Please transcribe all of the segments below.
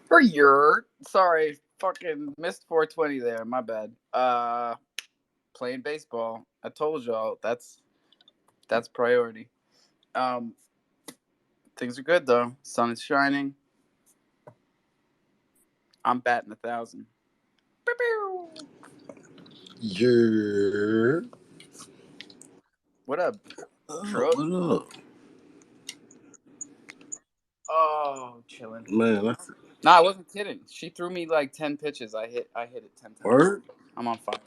For your sorry, fucking missed 420 there. My bad. Playing baseball. I told y'all that's priority. Um, things are good though. Sun is shining. I'm batting 1,000. Yeah. What up, truck? What up? Oh, chilling. Man, that's No, I wasn't kidding. She threw me like 10 pitches. I hit it 10 times. word? I'm on fire.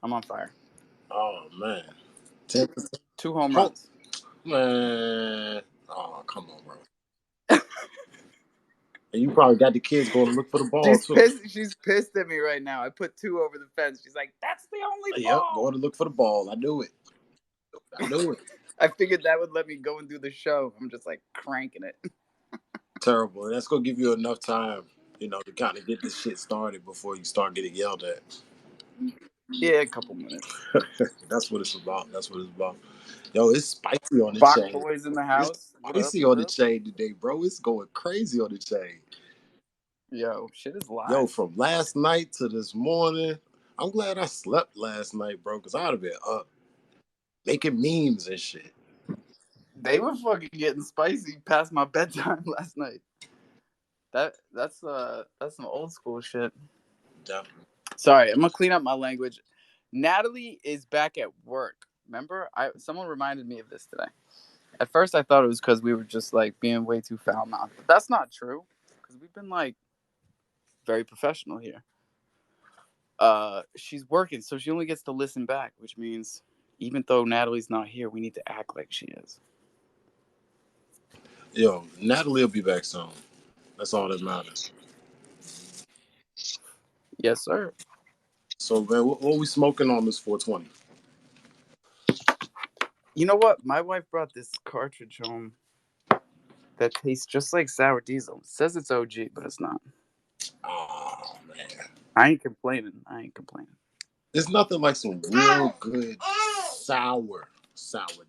I'm on fire. Oh, man. 10%. 2 home Home. runs. Man. Oh, come on, bro. And you probably got the kids going to look for the ball, She's too. pissed. She's pissed at me right now. I put 2 over the fence. She's like, "That's the only Yep, ball." going to look for the ball. I knew it. I knew it. I figured that would let me go and do the show. I'm just like cranking it. Terrible. And that's going to give you enough time, to kind of get this shit started before you start getting yelled at. Yeah, a couple minutes. That's what it's about. That's what it's about. Yo, it's spicy on the Bach chain. boys in the It's house. What up? spicy What on the up? chain today, bro. It's going crazy on the chain. Yo, shit is Yo, live. from last night to this morning, I'm glad I slept last night, bro, because I'd have been up making memes and shit. They were fucking getting spicy past my bedtime last night. That's some old school shit. Definitely. Sorry, I'm gonna clean up my language. Natalie is back at work. Remember, someone reminded me of this today. At first, I thought it was because we were just like being way too foul mouthed, but that's not true. Because we've been like very professional here. She's working, so she only gets to listen back, which means even though Natalie's not here, we need to act like she is. Yo, Natalie will be back soon. That's all that matters. Yes, sir. So, man, what we smoking on this 420? You know what? My wife brought this cartridge home that tastes just like sour diesel. It says it's OG, but it's not. Oh, man. I ain't complaining. I ain't complaining. There's nothing like some real good sour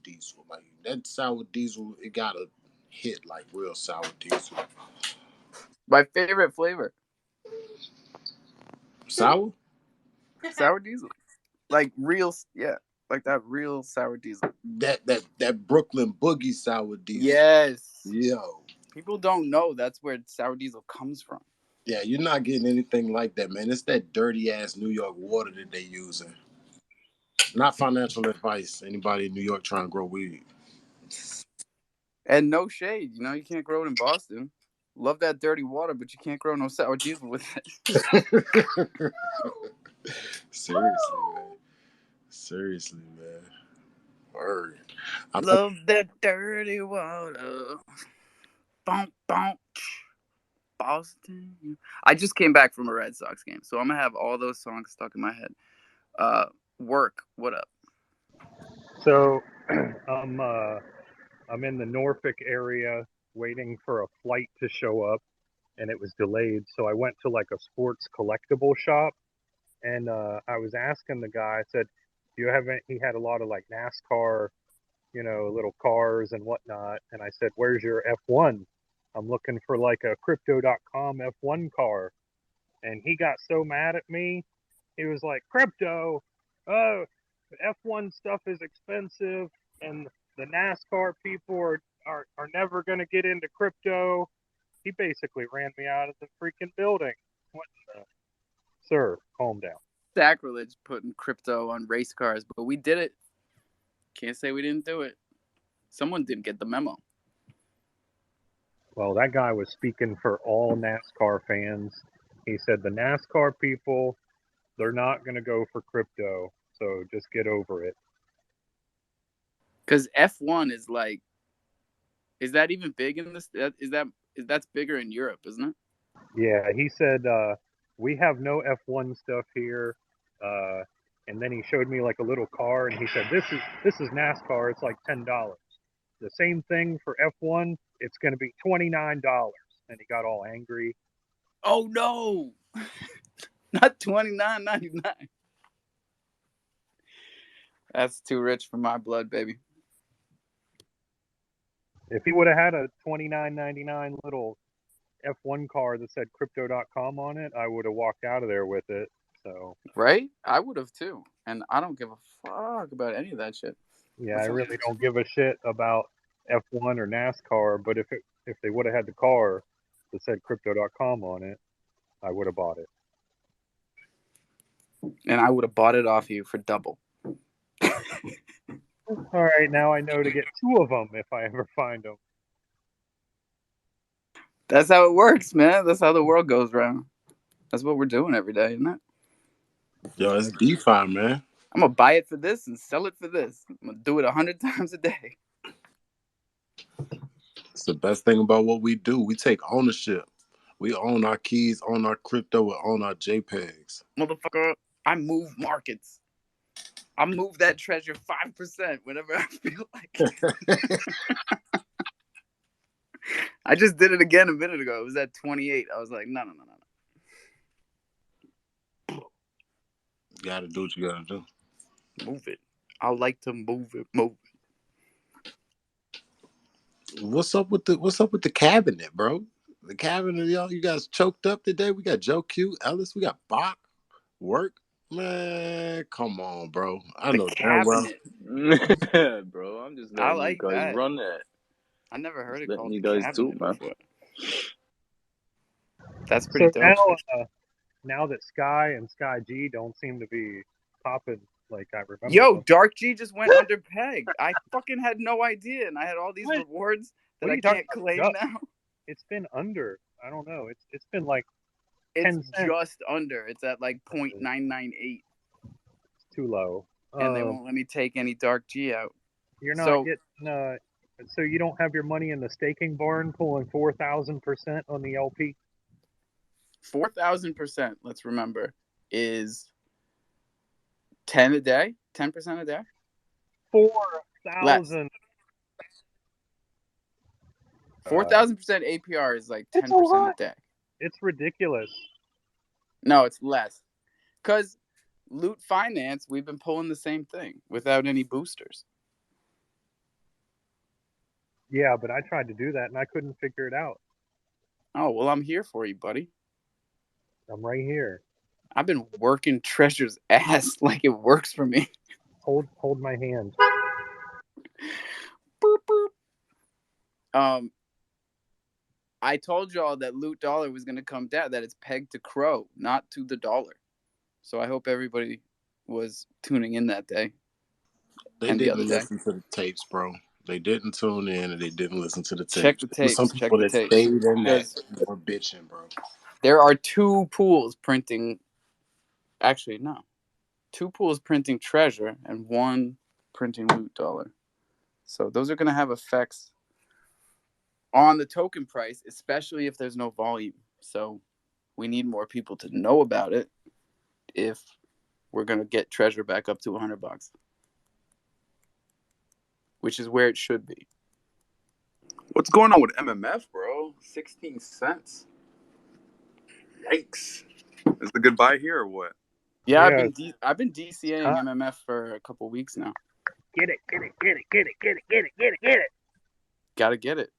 diesel. Like, that sour diesel, it got to hit like real sour diesel. My favorite flavor, Sour? sour diesel. Like real, yeah, like that real sour diesel. That Brooklyn Boogie sour diesel. Yes. Yo. People don't know that's where sour diesel comes from. Yeah, you're not getting anything like that, man. It's that dirty ass New York water that they using. Not financial advice. Anybody in New York trying to grow weed. And no shade, you can't grow it in Boston. Love that dirty water, but you can't grow no sour diesel with it. Seriously, man. Seriously, man. Word. I Love that dirty water. Bonk, bonk. Boston. I just came back from a Red Sox game, so I'm gonna have all those songs stuck in my head. Uh, work. What up? So I'm I'm in the Norfolk area waiting for a flight to show up, and it was delayed. So I went to like a sports collectible shop, and I was asking the guy. I said, "Do you have any?" He had a lot of like NASCAR, little cars and whatnot. And I said, "Where's your F1? I'm looking for like a Crypto.com F1 car." And he got so mad at me. He was like, "Crypto, oh, F1 stuff is expensive, and the NASCAR people are never going to get into crypto." He basically ran me out of the freaking building. What the? Sir, calm down. Sacrilege putting crypto on race cars, but we did it. Can't say we didn't do it. Someone didn't get the memo. Well, that guy was speaking for all NASCAR fans. He said the NASCAR people, they're not going to go for crypto, so just get over it. Because F1 is like, is that even big in this? That's bigger in Europe, isn't it? Yeah, he said, we have no F1 stuff here. Uh, and then he showed me like a little car, and he said, this is NASCAR. It's like $10. The same thing for F1. It's going to be $29. And he got all angry. Oh no, not $29.99. That's too rich for my blood, baby. If he would have had a $29.99 little F1 car that said crypto.com on it, I would have walked out of there with it. So Right? I would have too. And I don't give a fuck about any of that shit. yeah, I What's up? really don't give a shit about F1 or NASCAR, but if they would have had the car that said crypto.com on it, I would have bought it. And I would have bought it off you for double. All right, now I know to get 2 of them if I ever find them. That's how it works, man. That's how the world goes round. That's what we're doing every day, isn't it? Yo, it's DeFi, man. I'm gonna buy it for this and sell it for this. I'm gonna do it 100 times a day. It's the best thing about what we do. We take ownership. We own our keys, own our crypto, we own our JPEGs. Motherfucker, I move markets. I move that treasure 5% whenever I feel like it. I just did it again a minute ago. It was at 28. I was like, no. You gotta do what you gotta do. Move it. I like to move it. What's up with the cabinet, bro? The cabinet, y'all, you guys choked up today. We got Joe Q, Ellis, we got Bach, Work. Man, come on, bro. I The know damn well. cabinet. Bro, I'm just I letting you like guys that. run that. I never heard Just it letting called you the guys do, cabinet man. before. That's pretty So dope. now that Sky and Sky G don't seem to be popping like I remember Yo, them. Dark G just went under pegged. I fucking had no idea, and I had all these What? rewards that What are I you talking can't about? claim now. It's been under. I don't know. It's been like It's 10 cents. just under. It's at like 0.998, It's too low. and they won't let me take any Dark G out. You're not So getting. So you don't have your money in the staking barn pulling 4,000% on the LP. 4,000%. Let's remember is 10 a day, 10% a day. 4,000. 4,000% APR is like It's 10% a day. It's ridiculous. No, it's less. Because Loot Finance, we've been pulling the same thing without any boosters. Yeah, but I tried to do that and I couldn't figure it out. Oh, well, I'm here for you, buddy. I'm right here. I've been working Treasure's ass like it works for me. Hold my hand. Boop, boop. I told y'all that Loot Dollar was going to come down, that it's pegged to Crow, not to the dollar. So I hope everybody was tuning in that day. They and the didn't other day. listen to the tapes, bro. They didn't tune in and they didn't listen to the tapes. Check the tapes. Some people that stayed in that were bitching, bro. There are 2 pools printing. Actually, no. 2 pools printing Treasure and 1 printing Loot Dollar. So those are going to have effects on the token price, especially if there's no volume. So we need more people to know about it if we're going to get Treasure back up to $100, which is where it should be. What's going on with MMF, bro? 16 cents. Yikes. Is the good buy here or what? Yeah, Yeah. I've been DCAing MMF for a couple weeks now. Get it. Gotta get it.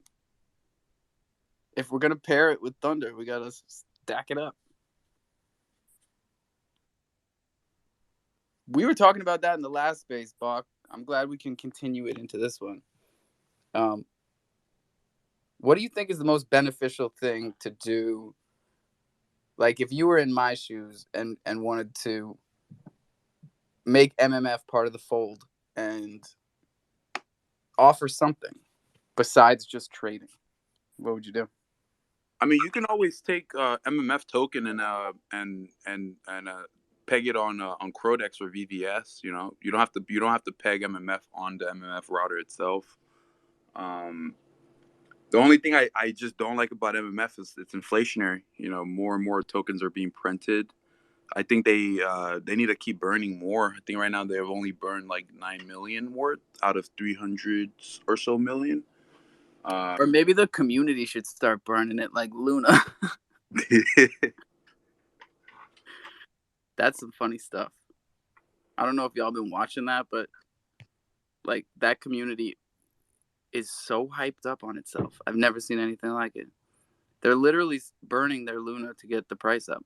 If we're gonna pair it with Thunder, we gotta stack it up. We were talking about that in the last space, Bach. I'm glad we can continue it into this one. What do you think is the most beneficial thing to do? Like if you were in my shoes and wanted to make MMF part of the fold and offer something besides just trading, what would you do? I mean, you can always take MMF token and peg it on Crodex or VVS. You know, you don't have to peg MMF on the MMF router itself. The only thing I just don't like about MMF is it's inflationary. You know, more and more tokens are being printed. I think they need to keep burning more. I think right now they've only burned like 9 million worth out of 300 or so million. Or maybe the community should start burning it like Luna. That's some funny stuff. I don't know if y'all been watching that, but like that community is so hyped up on itself. I've never seen anything like it. They're literally burning their Luna to get the price up.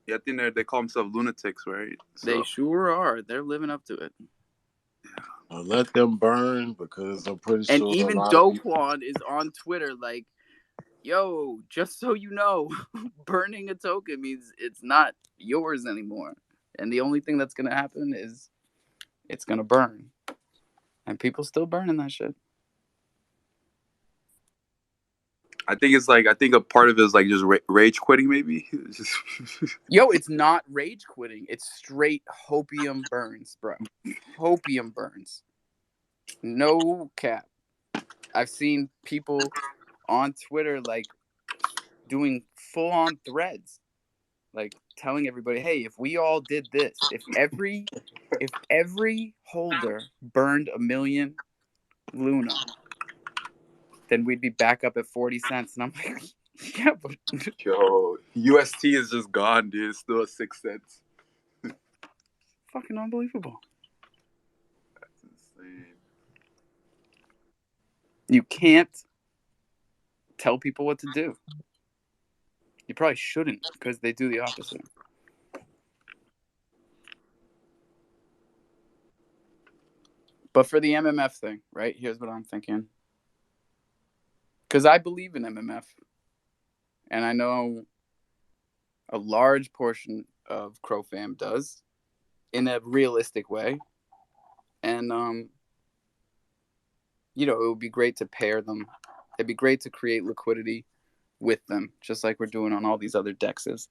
Yeah, I think they call themselves lunatics, right? They sure are. They're living up to it. Let them burn, because I'm pretty And sure even a lot Do of people. Kwon is on Twitter like, yo, just so you know, burning a token means it's not yours anymore. And the only thing that's going to happen is it's going to burn. And people still burning that shit. I think it's like, I think a part of it is like just rage quitting, maybe. Yo, it's not rage quitting. It's straight hopium burns, bro. Hopium burns. No cap. I've seen people on Twitter like doing full on threads, like telling everybody, hey, if we all did this, if every holder burned 1 million Luna, then we'd be back up at 40 cents. And I'm like, yeah, but Yo, UST is just gone, dude. It's still at 6 cents. fucking unbelievable. That's insane. You can't tell people what to do. You probably shouldn't, because they do the opposite. But for the MMF thing, right? Here's what I'm thinking. Because I believe in MMF. And I know a large portion of CrowFam does in a realistic way. And, you know, it would be great to pair them. It'd be great to create liquidity with them, just like we're doing on all these other dexes,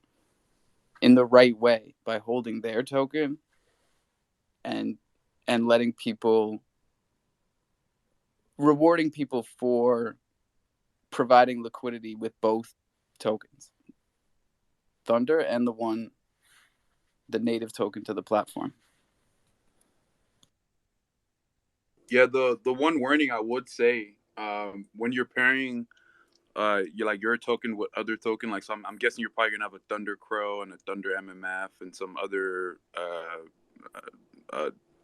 in the right way, by holding their token and letting people, rewarding people for providing liquidity with both tokens, Thunder and the native token to the platform. Yeah, the one warning I would say, when you're pairing you like your token with other token, like, so I'm guessing you're probably gonna have a Thunder Crow and a Thunder MMF and some other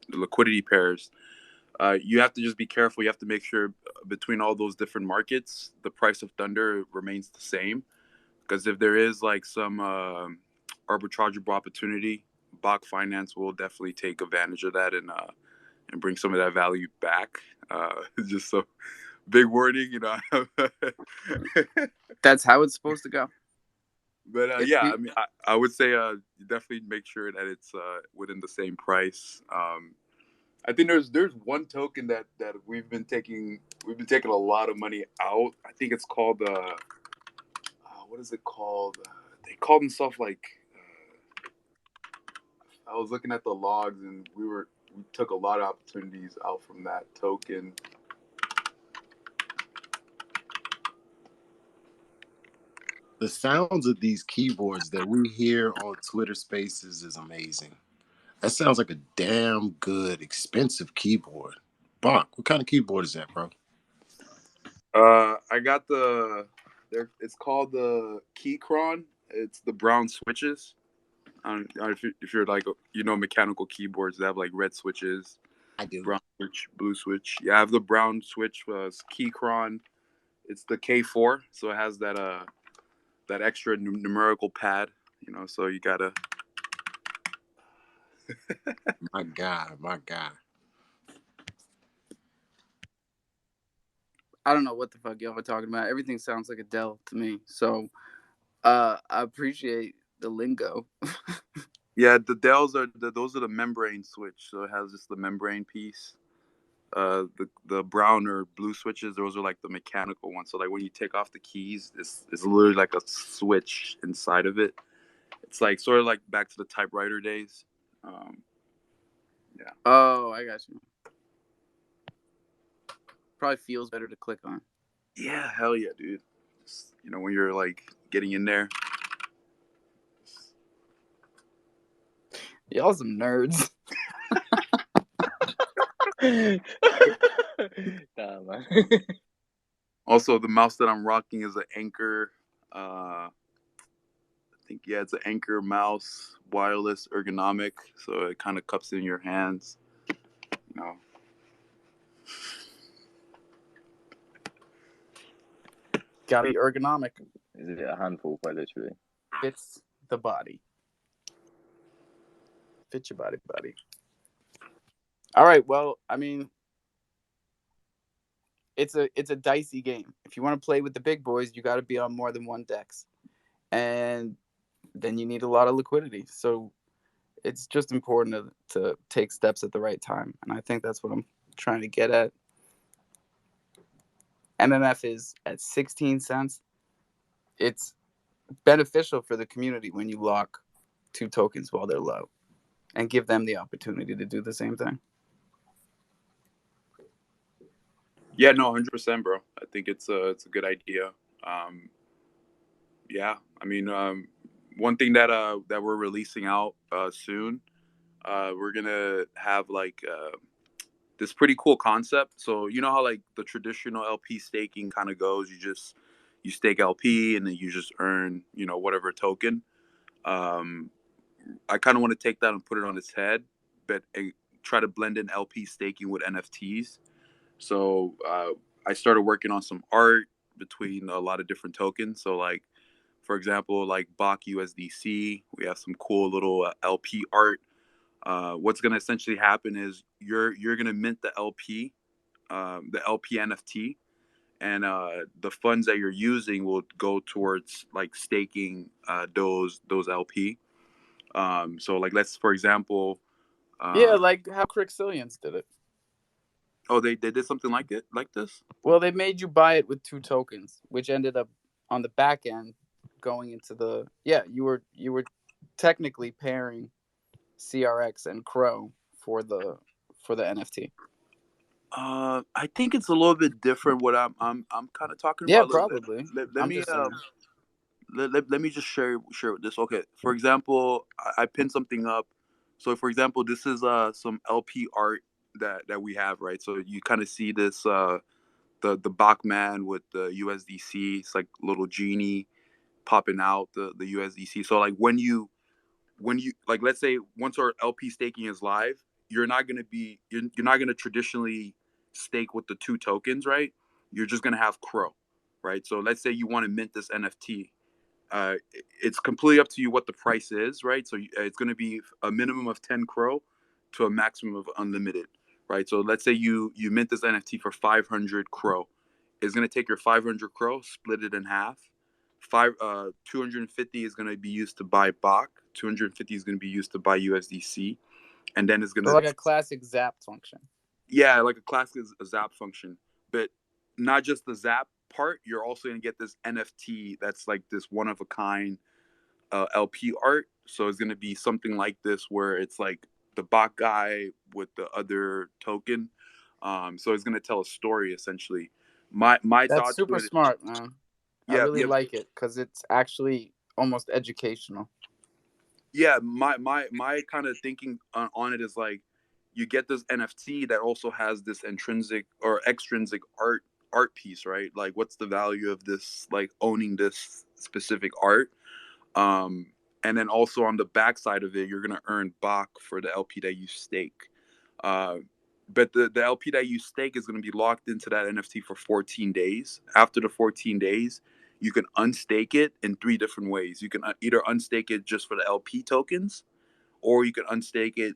liquidity pairs. You have to just be careful. You have to make sure between all those different markets, the price of Thunder remains the same. Because if there is like some arbitrageable opportunity, Bach Finance will definitely take advantage of that and bring some of that value back. Just so big wording, you know. That's how it's supposed to go. But yeah, I mean, I would say definitely make sure that it's within the same price. I think there's one token that we've been taking a lot of money out. I think it's called what is it called? They called themselves like I was looking at the logs and we took a lot of opportunities out from that token. The sounds of these keyboards that we hear on Twitter Spaces is amazing. That sounds like a damn good, expensive keyboard. Bach, what kind of keyboard is that, bro? I got it's called the Keychron. It's the brown switches. I don't know if you're like, you know, mechanical keyboards that have like red switches. I do. Brown switch, blue switch. Yeah, I have the brown switch. Keychron. It's the K4, so it has that extra numerical pad. You know, so you gotta. My God. I don't know what the fuck y'all are talking about. Everything sounds like a Dell to me. So I appreciate the lingo. Yeah, the Dells those are the membrane switch. So it has just the membrane piece. The brown or blue switches, those are like the mechanical ones. So like when you take off the keys, it's literally like a switch inside of it. It's like sort of like back to the typewriter days. Yeah. Oh, I got you. Probably feels better to click on. Yeah, hell yeah, dude. Just, you know, when you're like getting in there. Y'all some nerds. Nah, man. Also, the mouse that I'm rocking is an Anker. I think, yeah, it's an Anker mouse, wireless, ergonomic, so it kind of cups in your hands. You know. Gotta be ergonomic. Is it a handful, quite literally? Fits the body. Fit your body, buddy. All right. Well, I mean, it's a dicey game. If you want to play with the big boys, you got to be on more than one dex, and then you need a lot of liquidity. So it's just important to take steps at the right time, and I think that's what I'm trying to get at. MMF is at 16 cents. It's beneficial for the community when you lock 2 tokens while they're low and give them the opportunity to do the same thing. Yeah, no, 100%, bro. I think it's a good idea. Yeah, I mean, one thing that we're releasing out soon, we're gonna have like this pretty cool concept. So you know how like the traditional LP staking kind of goes, you stake LP and then you just earn, you know, whatever token. I kind of want to take that and put it on its head, but try to blend in LP staking with NFTs. So I started working on some art between a lot of different tokens. So like, for example, like Bach USDC, we have some cool little LP art. What's going to essentially happen is you're going to mint the LP NFT, and the funds that you're using will go towards like staking those LP. So like, let's, for example, Yeah, like how Crixillions did it. Oh, they did something like this? Well, they made you buy it with 2 tokens, which ended up on the back end going into the you were technically pairing CRX and Crow for the NFT. I think it's a little bit different. What I'm kind of talking Yeah, about. probably. Let me let me just share this. Okay, for example, I pinned something up. So for example, this is some LP art that we have, right? So you kind of see this the Bachman with the USDC. It's like little genie popping out the USDC. So like when you like, let's say once our LP staking is live, you're not gonna traditionally stake with the 2 tokens, right? You're just gonna have Crow, right? So let's say you want to mint this NFT. It's completely up to you what the price is, right? So it's going to be a minimum of 10 Crow to a maximum of unlimited, right? So let's say you mint this NFT for 500 Crow. It's going to take your 500 Crow, split it in half. 250 is going to be used to buy Bach. 250 is going to be used to buy USDC, and then it's going to like a classic Zap function. Yeah, like a classic Zap function, but not just the Zap part. You're also going to get this NFT that's like this one of a kind LP art. So it's going to be something like this where it's like the Bach guy with the other token. So it's going to tell a story essentially. My That's thoughts super smart, man. I really like it because it's actually almost educational. Yeah, my kind of thinking on it is like, you get this NFT that also has this intrinsic or extrinsic art piece, right? Like, what's the value of this, like owning this specific art? And then also on the backside of it, you're gonna earn Bach for the LP that you stake. But the LP that you stake is gonna be locked into that NFT for 14 days. After the 14 days, you can unstake it in 3 different ways. You can either unstake it just for the LP tokens, or you can unstake it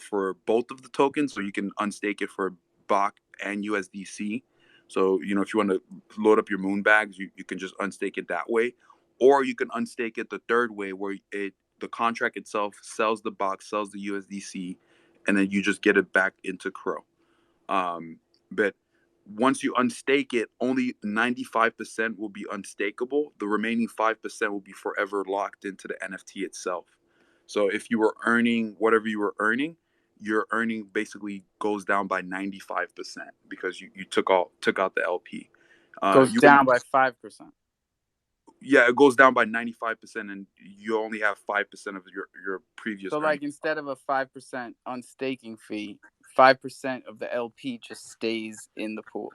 for both of the tokens. So you can unstake it for Bach and USDC. So, you know, if you want to load up your moon bags, you can just unstake it that way. Or you can unstake it the third way, where the contract itself sells the Bach, sells the USDC, and then you just get it back into Crow. But once you unstake it, only 95% will be unstakeable. The remaining 5% will be forever locked into the NFT itself. So if you were earning whatever you were earning, your earning basically goes down by 95% because you took out the LP. Goes down by 5%. Yeah, it goes down by 95%, and you only have 5% of your previous. So, like, instead of a 5% unstaking fee, 5% of the LP just stays in the pool.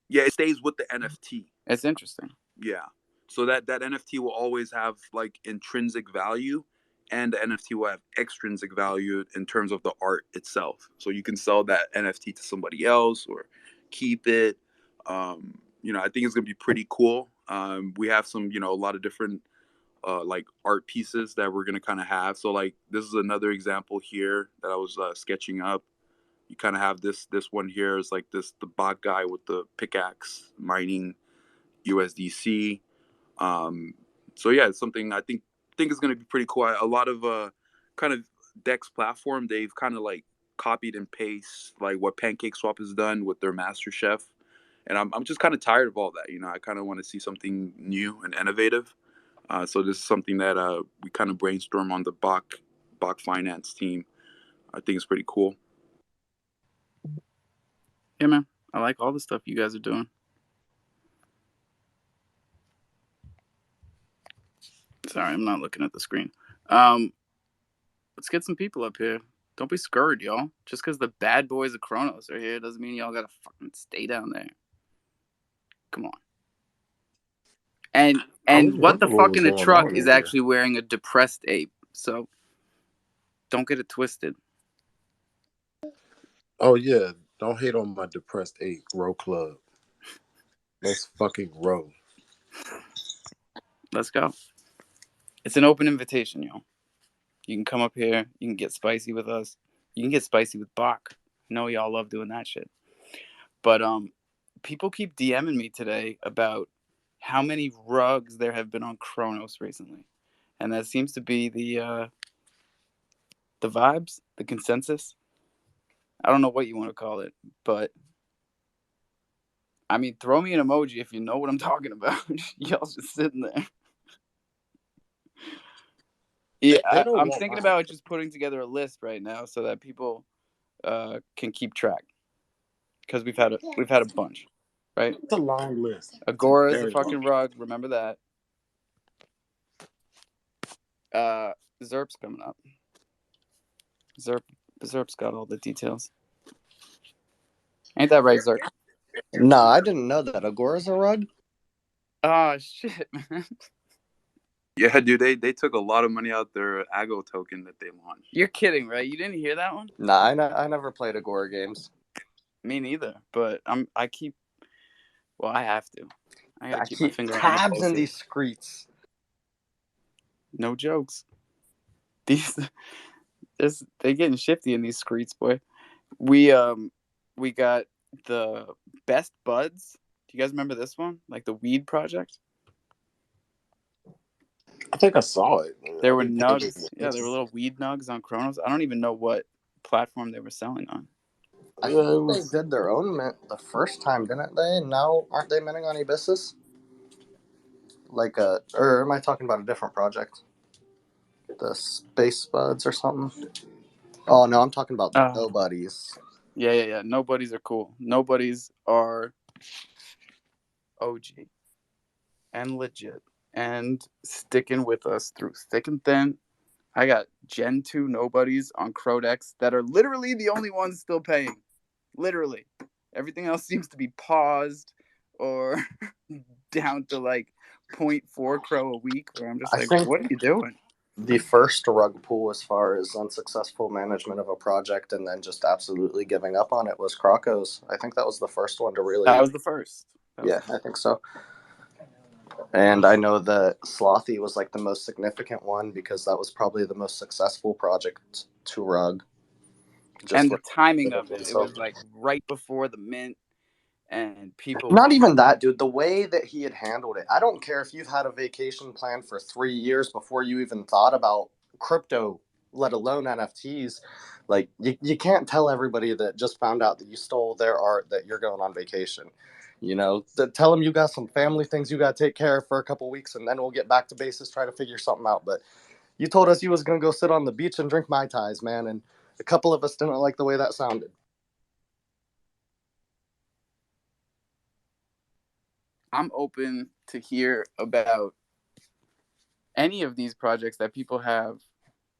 Yeah, it stays with the NFT. That's interesting. Yeah, so that NFT will always have like intrinsic value, and the NFT will have extrinsic value in terms of the art itself. So you can sell that NFT to somebody else or keep it. You know, I think it's gonna be pretty cool. We have some, a lot of different like art pieces that we're gonna kind of have. So like this is another example here that I was sketching up. You kind of have this one here is like the bot guy with the pickaxe mining USDC. So yeah, it's something I think is gonna be pretty cool. A lot of kind of Dex platform, they've kind of like copied and paste like what PancakeSwap has done with their Master Chef, and I'm just kind of tired of all that. I kind of want to see something new and innovative. So this is something that we kind of brainstorm on the Bach finance team. I think it's pretty cool. Yeah, man. I like all the stuff you guys are doing. Sorry, I'm not looking at the screen. Let's get some people up here. Don't be scared, y'all. Just because the bad boys of Kronos are here doesn't mean y'all gotta fucking stay down there. Come on. And what the fuck in the truck is actually wearing a depressed ape. So don't get it twisted. Oh yeah, don't hate on my depressed ape row club. Let's fucking row. Let's go. It's an open invitation, y'all. You can come up here. You can get spicy with us. You can get spicy with Bach. I know y'all love doing that shit. But people keep DMing me today about how many rugs there have been on Kronos recently, and that seems to be the vibes, the consensus. I don't know what you want to call it, but I mean, throw me an emoji if you know what I'm talking about. Y'all just sitting there. Yeah, I'm thinking about just putting together a list right now so that people can keep track, because we've had a bunch, right? It's a long list. Agora is a fucking rug. Remember that. Zerp's coming up. Zerp's got all the details. Ain't that right, Zerp? No, I didn't know that. Agora's a rug? Oh, shit, man. Yeah, dude, they took a lot of money out their Ago token that they launched. You're kidding, right? You didn't hear that one? Nah, I never played Agora games. Me neither, but I have to. I gotta keep my finger on tabs the pulse in these streets. No jokes. They getting shifty in these streets, boy. We got the best buds. Do you guys remember this one? Like the weed project? I think I saw it. There were nugs. Yeah, there were little weed nugs on Kronos. I don't even know what platform they were selling on. I think they did their own mint the first time, didn't they? Now aren't they minting on Abyssus? Or am I talking about a different project? The Space Buds or something? Oh no, I'm talking about Nobodies. Yeah. Nobodies are cool. Nobodies are OG and legit and sticking with us through thick and thin. I got Gen 2 Nobodies on Crodex that are literally the only ones still paying. Literally. Everything else seems to be paused or down to like 0.4 Crow a week, where I'm just like, what are you doing? The first rug pull as far as unsuccessful management of a project and then just absolutely giving up on it was Crocos. I think that was the first one to really... That was the first. I think so. And I know that Slothy was like the most significant one because that was probably the most successful project to rug. And the timing of it was like right before the mint, and people... Not even that, dude. The way that he had handled it. I don't care if you've had a vacation plan for 3 years before you even thought about crypto, let alone NFTs. Like, you can't tell everybody that just found out that you stole their art that you're going on vacation. Tell them you got some family things you got to take care of for a couple weeks, and then we'll get back to basis, try to figure something out. But you told us you was going to go sit on the beach and drink Mai Tais, man, and a couple of us didn't like the way that sounded. I'm open to hear about any of these projects that people have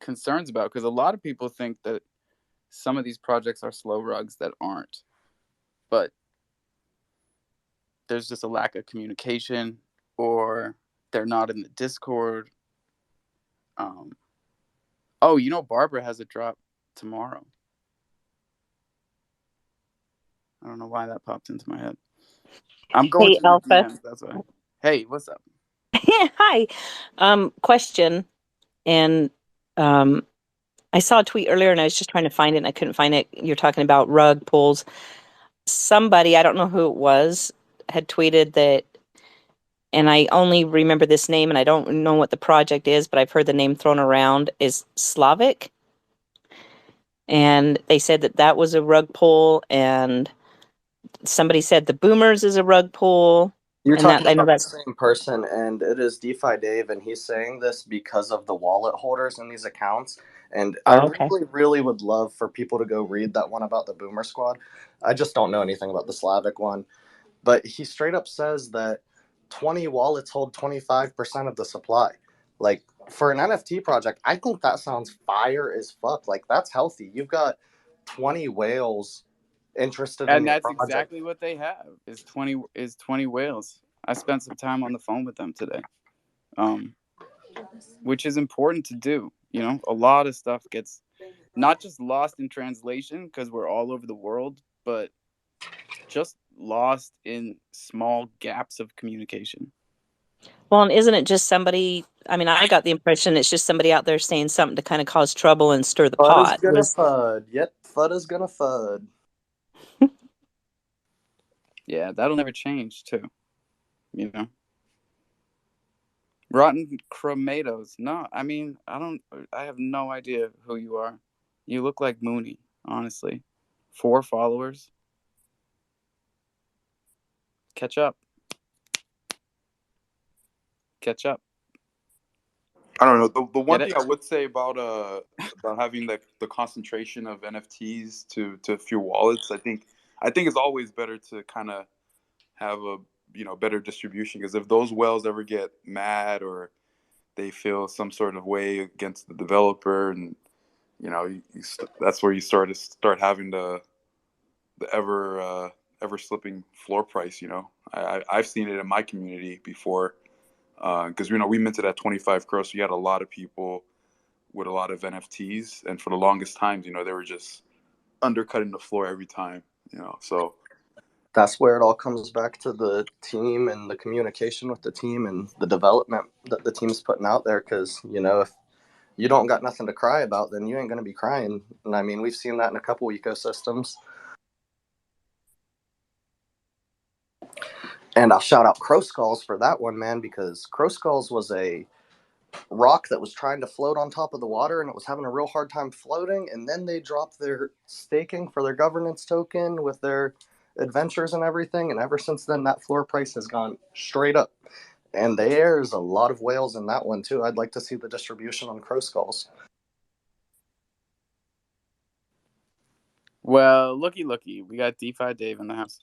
concerns about, because a lot of people think that some of these projects are slow rugs that aren't. But there's just a lack of communication, or they're not in the Discord. Barbara has a drop tomorrow. I don't know why that popped into my head. I'm going to the DMs, that's why. Hey, what's up? Hi. Question. And I saw a tweet earlier and I was just trying to find it and I couldn't find it. You're talking about rug pulls. Somebody, I don't know who it was, had tweeted that, and I only remember this name and I don't know what the project is, but I've heard the name thrown around, is Slavic. And they said that that was a rug pull, and somebody said the Boomers is a rug pull. You're And that talking I know about the that's same person, and it is DeFi Dave, and he's saying this because of the wallet holders in these accounts. And I okay. really, really would love for people to go read that one about the Boomer Squad. I just don't know anything about the Slavic one. But he straight up says that 20 wallets hold 25% of the supply. Like, for an NFT project, I think that sounds fire as fuck. Like, that's healthy. You've got 20 whales interested in And your that's project. exactly what they have. Is 20 whales. I spent some time on the phone with them today. Which is important to do. You know, a lot of stuff gets not just lost in translation because we're all over the world, but just lost in small gaps of communication. Well, and isn't it just somebody? I mean, I got the impression it's just somebody out there saying something to kind of cause trouble and stir the FUD is pot. gonna FUD. Yep, FUD is gonna FUD. Yeah, that'll never change too. You know, Rotten Crematos. No, I mean, I have no idea who you are. You look like Mooney, honestly. 4 followers. Catch up. Catch up. I don't know. The one Get thing it? I would say about having the concentration of NFTs to a few wallets, I think it's always better to kind of have a better distribution, because if those whales ever get mad or they feel some sort of way against the developer, and that's where you start having the ever slipping floor price. I've seen it in my community before, because we minted at 25 crores, so you had a lot of people with a lot of NFTs, and for the longest times, they were just undercutting the floor every time. So That's where it all comes back to the team and the communication with the team and the development that the team's putting out there. Because if you don't got nothing to cry about, then you ain't gonna be crying. And I mean, we've seen that in a couple ecosystems. And I'll shout out Crow Skulls for that one, man, because Crow Skulls was a rock that was trying to float on top of the water, and it was having a real hard time floating. And then they dropped their staking for their governance token with their adventures and everything. And ever since then, that floor price has gone straight up. And there's a lot of whales in that one too. I'd like to see the distribution on Crow Skulls. Well, looky. We got DeFi Dave in the house.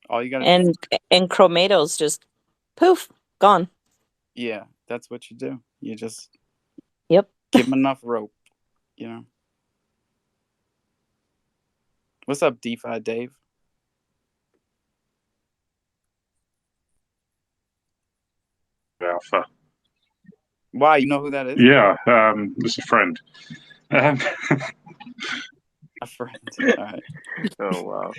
All you gotta and Chromatos just poof, gone. Yeah, that's what you do. You just Yep. give him enough rope, What's up, DeFi Dave? Alpha. Why? You know who that is? Yeah, it's a friend. A friend. All right. Oh wow.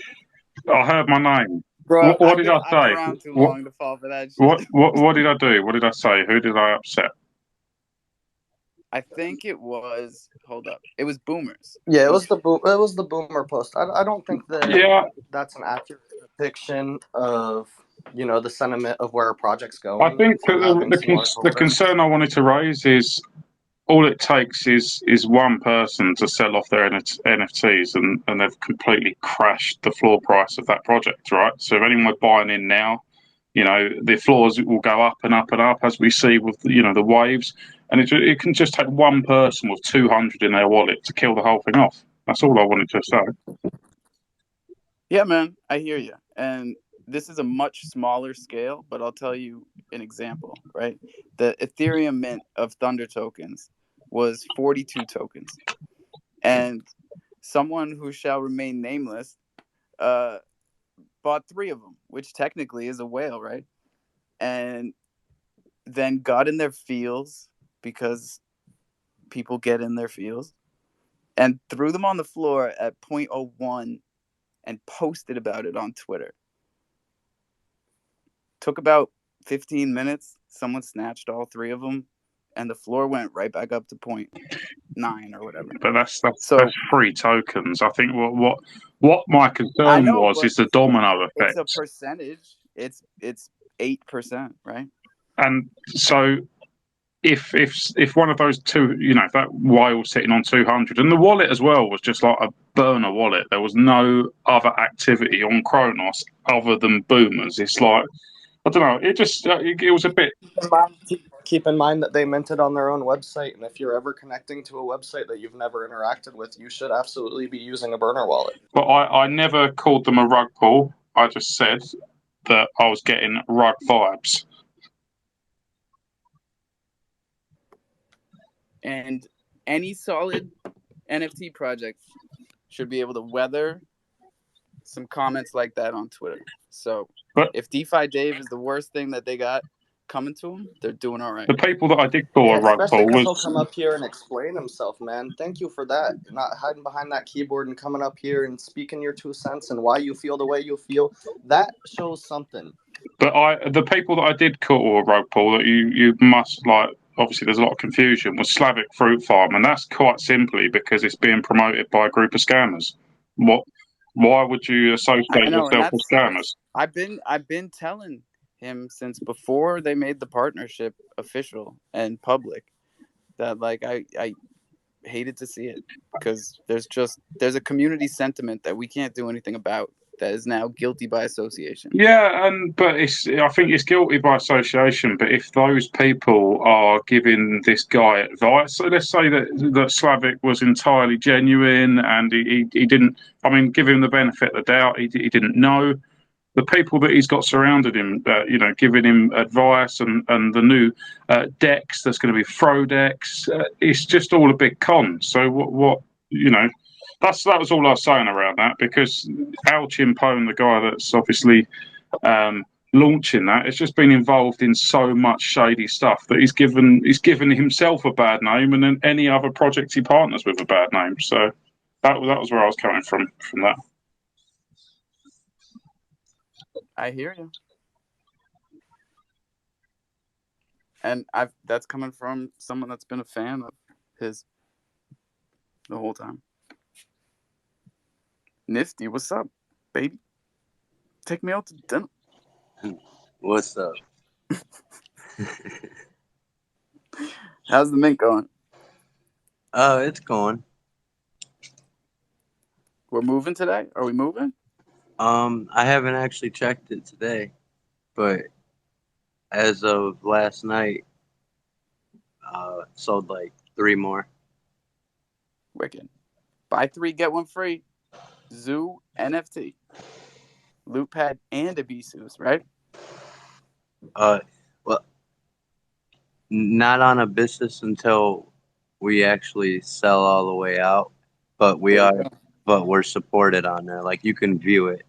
I heard my name. Bro, What did I I've been say? around too long to fall for that shit. What did I do? What did I say? Who did I upset? I think it was. Hold up. It was Boomers. Yeah, it was the Boomer post. I don't think that Yeah, that's an accurate depiction of the sentiment of where a project's I going think from having smart the holders. concern I wanted to raise is all it takes is one person to sell off their NFTs, and they've completely crashed the floor price of that project, right? So if anyone buying in now, the floors will go up and up and up, as we see with the waves, and it can just take one person with 200 in their wallet to kill the whole thing off. That's all I wanted to say. Yeah, man, I hear you. And this is a much smaller scale, but I'll tell you an example, right? The Ethereum mint of Thunder tokens was 42 tokens. And someone who shall remain nameless bought 3 of them, which technically is a whale, right? And then got in their feels, because people get in their feels, and threw them on the floor at 0.01 and posted about it on Twitter. Took about 15 minutes, someone snatched all 3 of them, and the floor went right back up to 0.9 or whatever. But that's So 3 tokens. I think what my I concern know, was but is the domino it's a effect. percentage. It's 8%, right? And so if one of those two, you know, if that whale sitting on 200, and the wallet as well was just like a burner wallet, there was no other activity on Kronos other than boomers. It's like, I don't know, it just it was a bit. Keep in mind that they minted on their own website, and if you're ever connecting to a website that you've never interacted with, you should absolutely be using a burner wallet. But I never called them a rug pull. I just said that I was getting rug vibes. And any solid NFT project should be able to weather some comments like that on Twitter. So But if DeFi Dave is the worst thing that they got coming to them, they're doing all right. the people that I did call Yeah, a rug especially pull because he'll was. come up here and explain himself, man. Thank you for that. Not hiding behind that keyboard and coming up here and speaking your 2 cents and why you feel the way you feel. That shows something. But the people that I did call a rug pull that you must like. Obviously, there's a lot of confusion. Was Slavic Fruit Farm, and that's quite simply because it's being promoted by a group of scammers. Why would you associate I know, and yourself with scammers? I've been telling him since before they made the partnership official and public that like I hated to see it because there's a community sentiment that we can't do anything about that is now guilty by association. Yeah, but I think it's guilty by association. But if those people are giving this guy advice, so let's say that Slavic was entirely genuine and he didn't. I mean, give him the benefit of the doubt. He didn't know. The people that he's got surrounded him, you know, giving him advice and the new Dex that's going to be Frodex, it's just all a big con. So what you know. That was all I was saying around that, because Al Chimpone, the guy that's obviously launching that, has just been involved in so much shady stuff that he's given himself a bad name, and then any other project he partners with a bad name. So that was where I was coming from that. I hear you, and that's coming from someone that's been a fan of his the whole time. Nifty, what's up, baby? Take me out to dinner. What's up? How's the mint going? Oh, it's going. We're moving today? Are we moving? I haven't actually checked it today, but as of last night, sold like 3 more. Wicked. Buy 3, get 1 free. Zoo NFT. Loot pad and a Bisous, right? Well, not on a business until we actually sell all the way out, but we're supported on there. Like, you can view it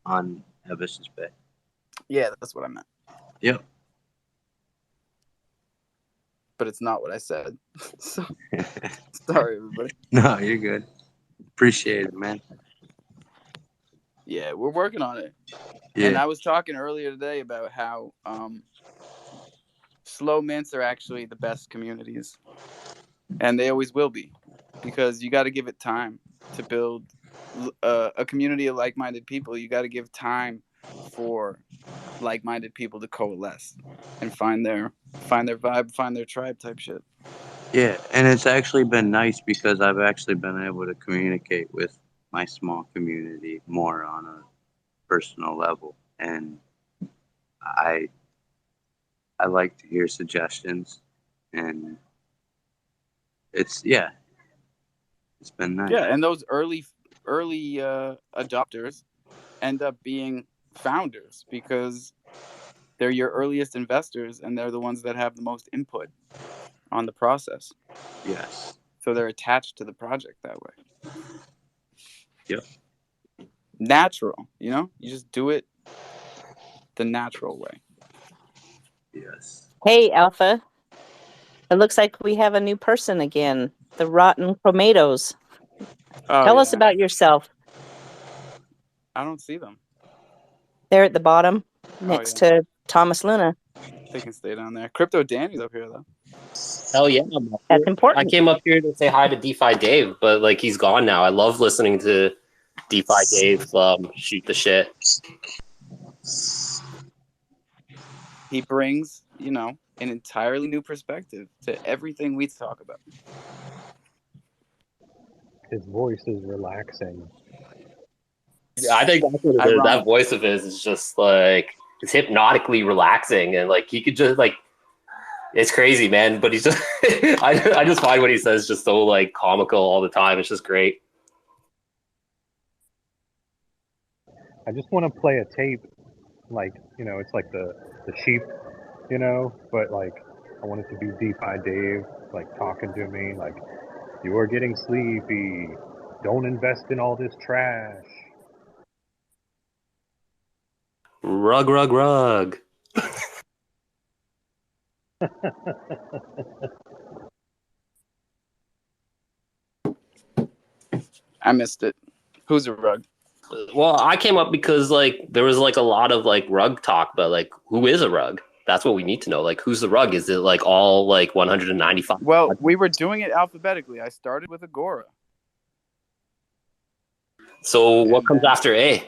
on Business Bay. Yeah, that's what I meant. Yep. But it's not what I said. So, sorry, everybody. No, you're good. Appreciate it, man. Yeah, we're working on it. Yeah. And I was talking earlier today about how slow mints are actually the best communities. And they always will be. Because you got to give it time to build a community of like-minded people. You got to give time for like-minded people to coalesce and find their vibe, find their tribe type shit. Yeah, and it's actually been nice because I've actually been able to communicate with my small community more on a personal level, and I like to hear suggestions, and it's been nice. Yeah, and those early adopters end up being founders because they're your earliest investors and they're the ones that have the most input on the process. Yes. So they're attached to the project that way. Yep. Natural, you just do it the natural way. Yes. Hey, Alpha. It looks like we have a new person again. The Rotten Tomatoes. Tell us about yourself. I don't see them. They're at the bottom next to Thomas Luna. They can stay down there. Crypto Danny's up here though. Hell yeah, I'm up That's here. I important. came up here to say hi to DeFi Dave, but like he's gone now. I love listening to DeFi Dave shoot the shit. He brings, an entirely new perspective to everything we talk about. His voice is relaxing. I think that's what it is. Ironic. That voice of his is just like it's hypnotically relaxing, and like he could just like it's crazy, man. But he's just I just find what he says just so like comical all the time. It's just great. I just want to play a tape, like, it's like the sheep, but like I want it to be DeFi Dave, like talking to me, like, you are getting sleepy. Don't invest in all this trash. Rug, rug, rug. I missed it. Who's a rug? Well, I came up because like there was like a lot of like rug talk, but like who is a rug? That's what we need to know. Like who's the rug? Is it like all like 195? Well, we were doing it alphabetically. I started with Agora. So what comes after A?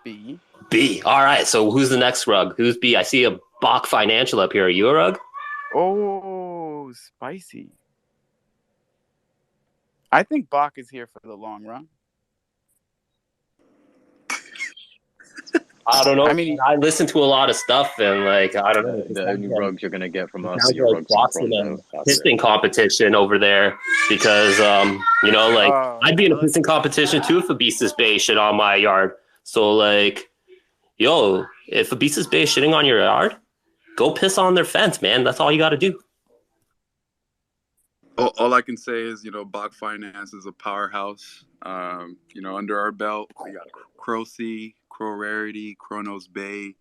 B. B. All right. So who's the next rug? Who's B? I see a Bach Financial up here. Are you a rug? Oh, spicy. I think Bach is here for the long run. I don't know. I mean, I listen to a lot of stuff, and like I don't know. The only rugs you're gonna get from us Sounds are your like rugs boxing from and Rondo. pisting competition over there because like I'd be in a pisting competition too if Fabisis Bay shit on my yard. So like, yo, if Fabisis Bay is shitting on your yard, go piss on their fence, man. That's all you got to do. All I can say is, Bach Finance is a powerhouse. Under our belt, we got Crocy, Crow Rarity, Chronos Bay,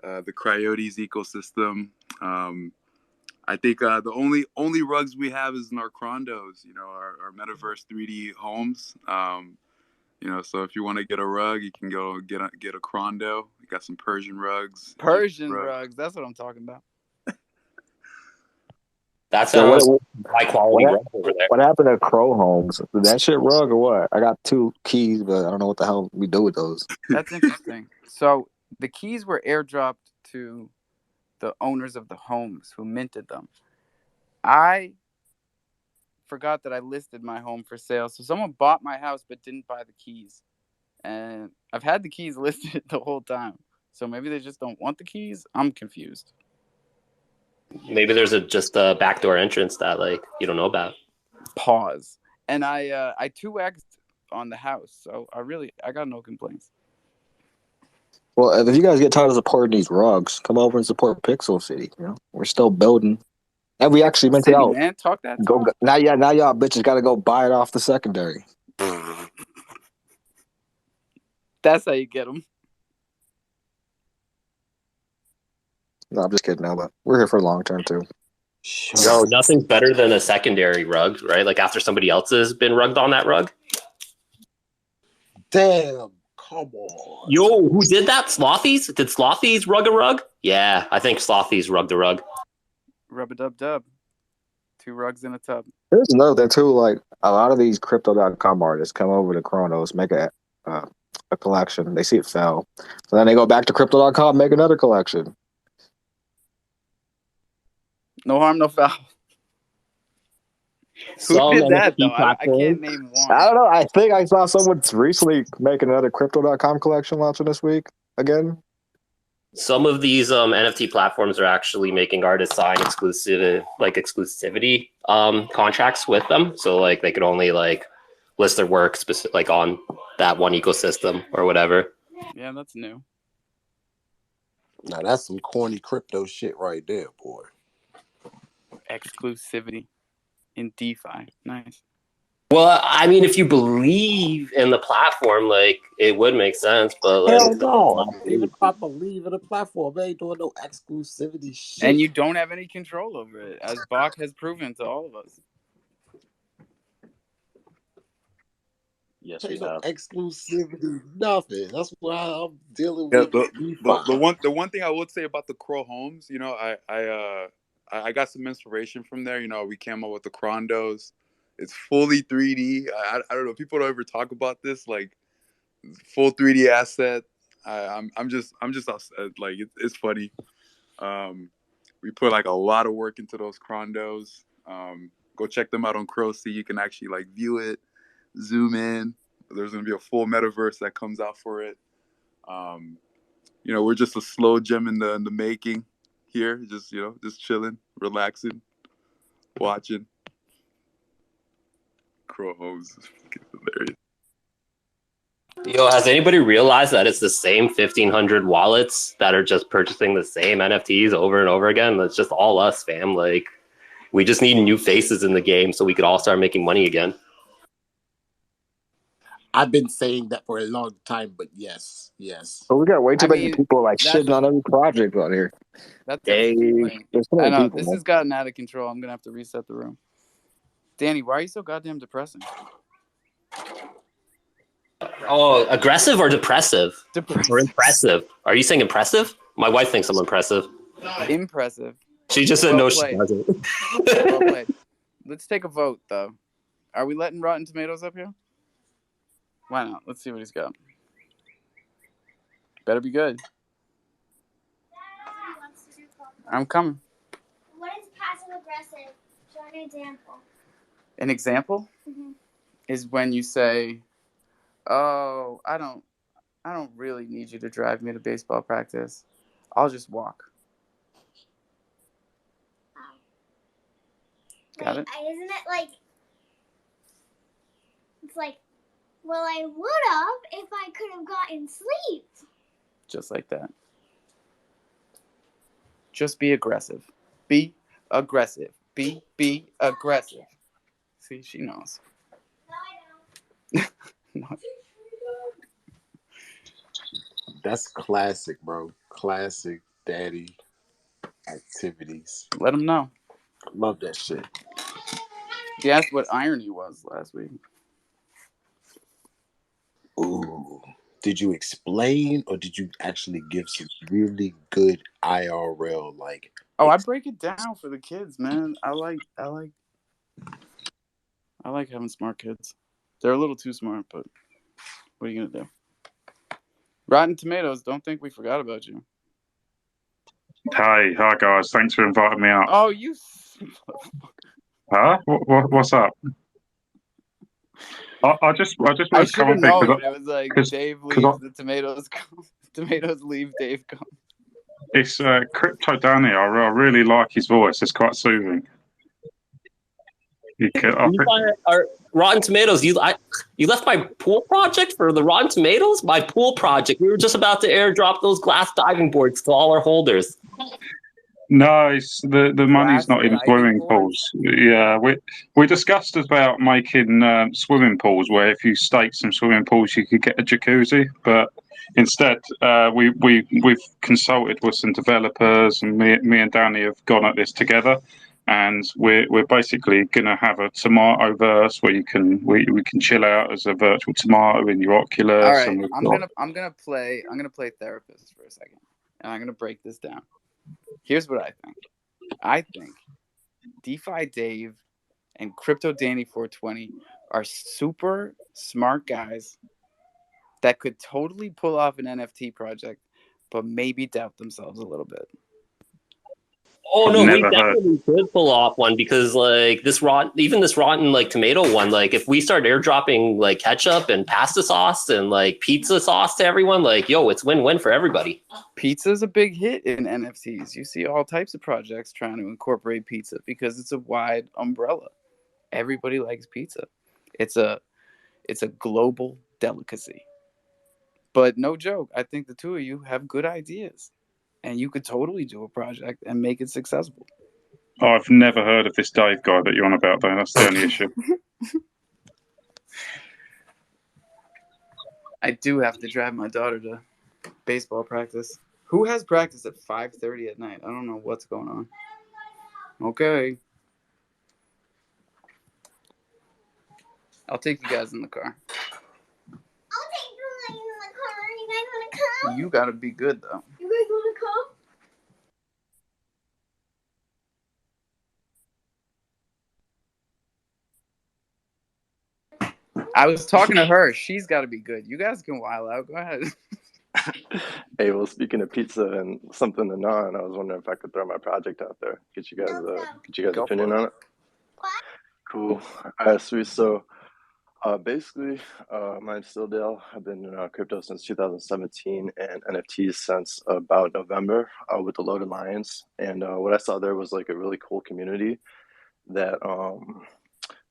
the Cryotes ecosystem. I think the only rugs we have is in our Crondos, our Metaverse 3D homes. So if you want to get a rug, you can go get a Crondo. We got some Persian rugs. Persian rugs. That's what I'm talking about. That's So high quality rug over there. What happened to Crow Homes? Did that shit rug or what? I got 2 keys, but I don't know what the hell we do with those. That's interesting. So the keys were airdropped to the owners of the homes who minted them. I forgot that I listed my home for sale. So someone bought my house but didn't buy the keys. And I've had the keys listed the whole time. So maybe they just don't want the keys. I'm confused. Maybe there's just a backdoor entrance that like you don't know about. Pause. And I 2x'd on the house, so I got no complaints. Well, if you guys get tired of supporting these rugs, come over and support Pixel City. We're still building, and we actually minted out. Man, talk that talk. Now y'all bitches got to go buy it off the secondary. That's how you get them. No, I'm just kidding now, but we're here for long term too. No, nothing's better than a secondary rug, right? Like after somebody else has been rugged on that rug. Damn, come on. Yo, who did that? Slothies? Did Slothies rug a rug? Yeah, I think Slothies rugged a rug. Rub-a-dub-dub. 2 rugs in a tub. There's another thing too. Like a lot of these Crypto.com artists come over to Chronos, make a collection. They see it fell, so then they go back to Crypto.com, make another collection. No harm, no foul. Who did that, though? I can't name one. I don't know. I think I saw someone recently make another Crypto.com collection launching this week again. Some of these NFT platforms are actually making artists sign exclusivity contracts with them. So like they could only like list their work like on that one ecosystem or whatever. Yeah, that's new. Now that's some corny crypto shit right there, boy. Exclusivity in DeFi. Nice. Well, I mean, if you believe in the platform, like it would make sense. But like, hell no, even if I believe in the platform, they ain't doing no exclusivity shit. And you don't have any control over it, as Bach has proven to all of us. Yes, Ain't we no have. exclusivity, nothing. That's why I'm dealing Yeah, with the one thing I would say about the Crow Homes, you know, I got some inspiration from there. You know, we came up with the Crondos. It's fully 3D. I don't know. People don't ever talk about this, like full 3D asset. I'm just like it's funny. We put like a lot of work into those Crondos. Go check them out on Crowsea. You can actually like view it, zoom in. There's gonna be a full metaverse that comes out for it. You know, we're just a slow gem in the making here. Just just chilling, relaxing, watching. Crow Homes is fucking hilarious. Yo, has anybody realized that it's the same 1,500 wallets that are just purchasing the same NFTs over and over again? That's just all us, fam. Like, we just need new faces in the game so we could all start making money again. I've been saying that for a long time, but yes. But we got way too many people like shitting on every project out here. That's There's so I many know people. this Man. has gotten out of control. I'm gonna have to reset the room. Danny, why are you so goddamn depressing? Oh, aggressive or depressive? Depressive. Or impressive? Are you saying impressive? My wife thinks I'm impressive. Impressive. She just said Well no, played. she doesn't. Well played. Let's take a vote, though. Are we letting Rotten Tomatoes up here? Why not? Let's see what he's got. Better be good. I'm coming. What is passive aggressive? Show an example. An example is when you say, "Oh, I don't really need you to drive me to baseball practice. I'll just walk." Got it? Isn't it like, it's like, well, I would have if I could have gotten sleep. Just like that. Just be aggressive. Be aggressive. Be aggressive. See, she knows. No, I don't. No. That's classic, bro. Classic daddy activities. Let him know. Love that shit. He asked what irony was last week. Ooh. Did you explain or did you actually give some really good IRL like? Oh, I break it down for the kids, man. I like having smart kids. They're a little too smart, but what are you gonna do? Rotten Tomatoes, don't think we forgot about you. Hi guys. Thanks for inviting me out. Oh, you. Huh? What's up? I just I was should have commenting known. because It was like Dave leaves, the tomatoes come. Tomatoes leave, Dave come. it's Crypto Danny. I really like his voice. It's quite soothing. Rotten Tomatoes, you left my pool project for the Rotten Tomatoes? My pool project. We were just about to airdrop those glass diving boards to all our holders. No, it's the money's Glass not in diving swimming boards? pools. Yeah, we discussed about making swimming pools where if you stake some swimming pools, you could get a jacuzzi. But instead, we've consulted with some developers, and me and Danny have gone at this together. And we're basically gonna have a tomato verse where we can chill out as a virtual tomato in your Oculus. All right, And we've I'm gonna play therapist for a second, and I'm gonna break this down. Here's what I think. I think DeFi Dave and Crypto Danny 420 are super smart guys that could totally pull off an NFT project, but maybe doubt themselves a little bit. Oh no, we Never heard. definitely could pull off one because like this rotten like tomato one, like if we start airdropping like ketchup and pasta sauce and like pizza sauce to everyone, like yo, it's win-win for everybody. Pizza is a big hit in NFTs. You see all types of projects trying to incorporate pizza because it's a wide umbrella. Everybody likes pizza. It's a global delicacy. But no joke, I think the two of you have good ideas. And you could totally do a project and make it successful. I've never heard of this Dave guy that you're on about, though. That's the only issue. I do have to drive my daughter to baseball practice. Who has practice at 5:30 at night? I don't know what's going on. Okay. I'll take you guys in the car. You gotta be good though. You guys want to come? I was talking to her. She's got to be good. You guys can wild out. Go ahead. Hey, well, speaking of pizza and something to gnaw on, I was wondering if I could throw my project out there. Get you guys Go opinion for it. on it. Cool. All right, sweet. So, basically, mine's still Dale. I've been in crypto since 2017 and NFTs since about November with the Loaded Lions. And what I saw there was like a really cool community that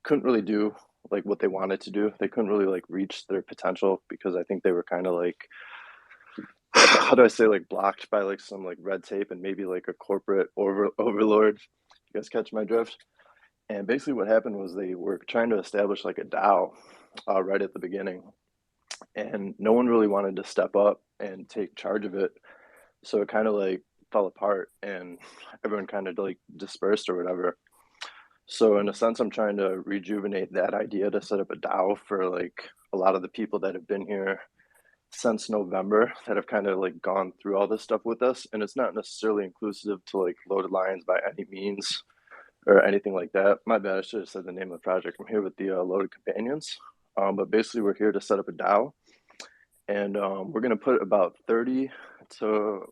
couldn't really do like what they wanted to do. They couldn't really like reach their potential because I think they were kind of like, how do I say, like blocked by like some like red tape and maybe like a corporate overlord. You guys catch my drift? And basically what happened was they were trying to establish like a DAO right at the beginning. And no one really wanted to step up and take charge of it. So it kind of like fell apart and everyone kind of like dispersed or whatever. So in a sense, I'm trying to rejuvenate that idea to set up a DAO for like a lot of the people that have been here since November that have kind of like gone through all this stuff with us. And it's not necessarily inclusive to like Loaded Lions by any means or anything like that. My bad, I should have said the name of the project. I'm here with the Loaded Companions. But basically we're here to set up a DAO. And we're going to put about 30 to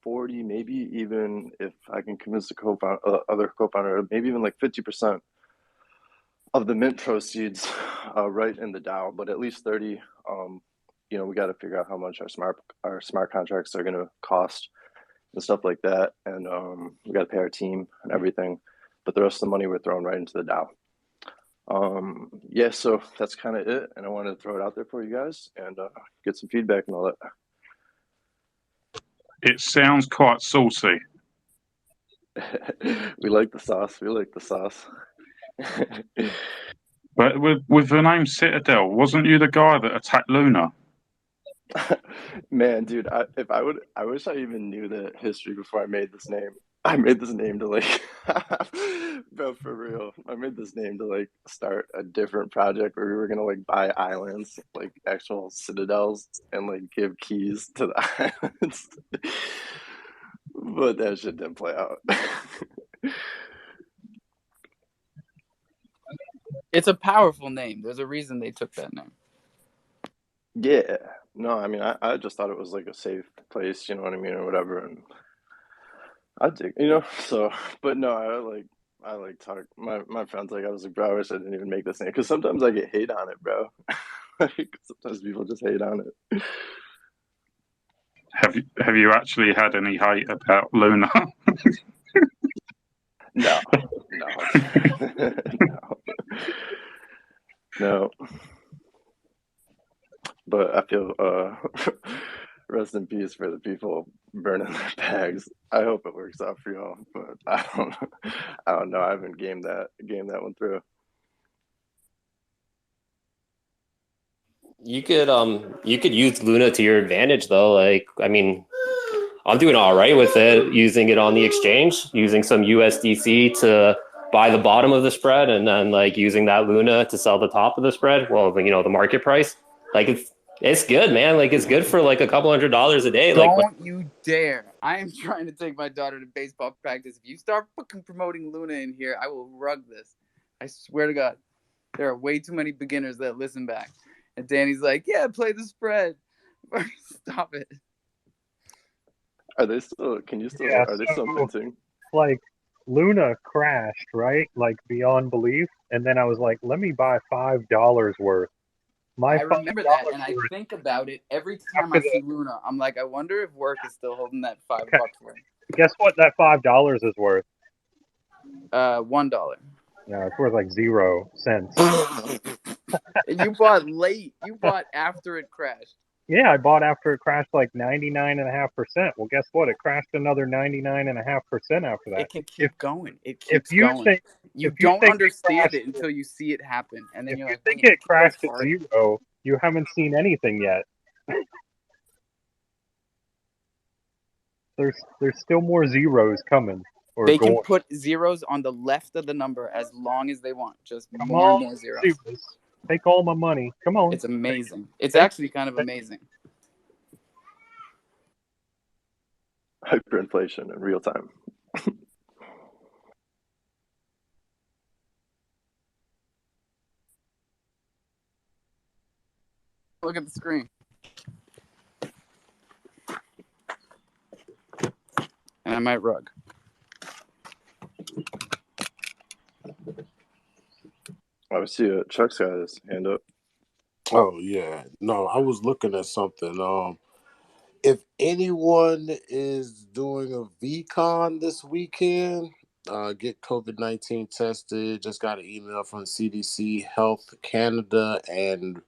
40, maybe even if I can convince the other co-founder, maybe even like 50% of the mint proceeds right in the DAO, but at least 30. You know, we got to figure out how much our smart contracts are going to cost and stuff like that, and we got to pay our team and everything. But the rest of the money we're throwing right into the DAO. Yeah, so that's kind of it, and I wanted to throw it out there for you guys and get some feedback and all that. It sounds quite saucy. We like the sauce. We like the sauce. But with the name Citadel, wasn't you the guy that attacked Luna? Man, dude, I wish I even knew the history before I made this name. I made this name to like, bro, for real. I made this name to like start a different project where we were gonna like buy islands, like actual citadels, and like give keys to the islands. But that shit didn't play out. It's a powerful name. There's a reason they took that name. Yeah. No, I mean, I just thought it was like a safe place, you know what I mean, or whatever. And I dig, you know, so, but no, I like talk, my friends, like, I was like, bro, I wish I didn't even make this name. Because sometimes I get hate on it, bro. Like, sometimes people just hate on it. Have you actually had any hate about Luna? No. No. But I feel rest in peace for the people burning their bags. I hope it works out for y'all, but I don't know. I haven't gamed that one through. You could use Luna to your advantage though. Like, I mean, I'm doing all right with it, using it on the exchange, using some USDC to buy the bottom of the spread, and then like using that Luna to sell the top of the spread. Well, you know, the market price. Like it's good, man. Like it's good for like a couple $100s a day. Don't you dare. I am trying to take my daughter to baseball practice. If you start fucking promoting Luna in here, I will rug this. I swear to God. There are way too many beginners that listen back. And Danny's like, yeah, play the spread. Stop it. Are they still minting? Like Luna crashed, right? Like beyond belief. And then I was like, let me buy $5 worth. I remember that, and I think about it every time I see Luna. I'm like, I wonder if Work is still holding that $5 worth. Guess what that $5 is worth? $1. No, it's worth like 0 cents. You bought late. You bought after it crashed. Yeah, I bought after it crashed like 99.5%. Well, guess what? It crashed another 99.5% after that. It can keep going. It keeps going. You don't understand it until you see it happen, and then you're like, think it crashed to 0. You haven't seen anything yet. There's still more zeros coming. They can put zeros on the left of the number as long as they want. Just more and more zeros. Take all my money. Come on. It's amazing. It's actually kind of amazing. hyperinflation in real time. Look at the screen. And I might rug. I see Chuck's got his hand up. Oh yeah, no, I was looking at something. If anyone is doing a VCon this weekend, get COVID-19 tested. Just got an email from CDC, Health Canada, and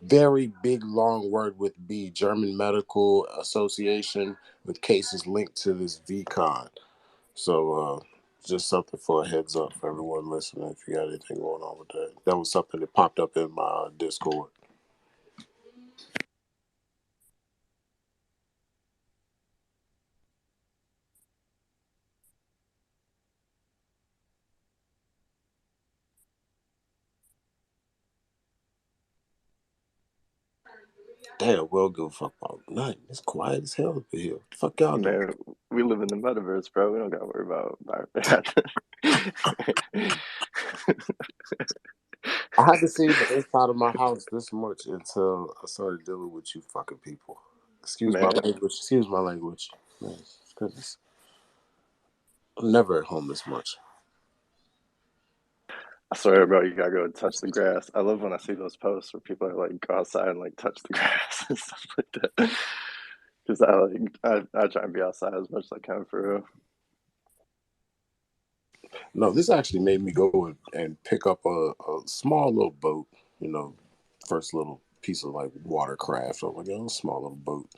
very big long word with B, German Medical Association, with cases linked to this VCon. So just something for a heads up for everyone listening if you got anything going on with that. That was something that popped up in my Discord. Damn, we'll give a fuck about nothing. It's quiet as hell up here. What the fuck y'all doing? Man, we live in the metaverse, bro. We don't gotta worry about that. I haven't seen the inside of my house this much until I started dealing with you fucking people. Excuse my Man. language. Excuse my language. Man, goodness. I'm never at home this much. I swear, bro, you gotta go and touch the grass. I love when I see those posts where people are like, go outside and like touch the grass and stuff like that. Because I try and be outside as much as I can for real. No, this actually made me go and pick up a small little boat, you know, first little piece of like watercraft or like a small little boat.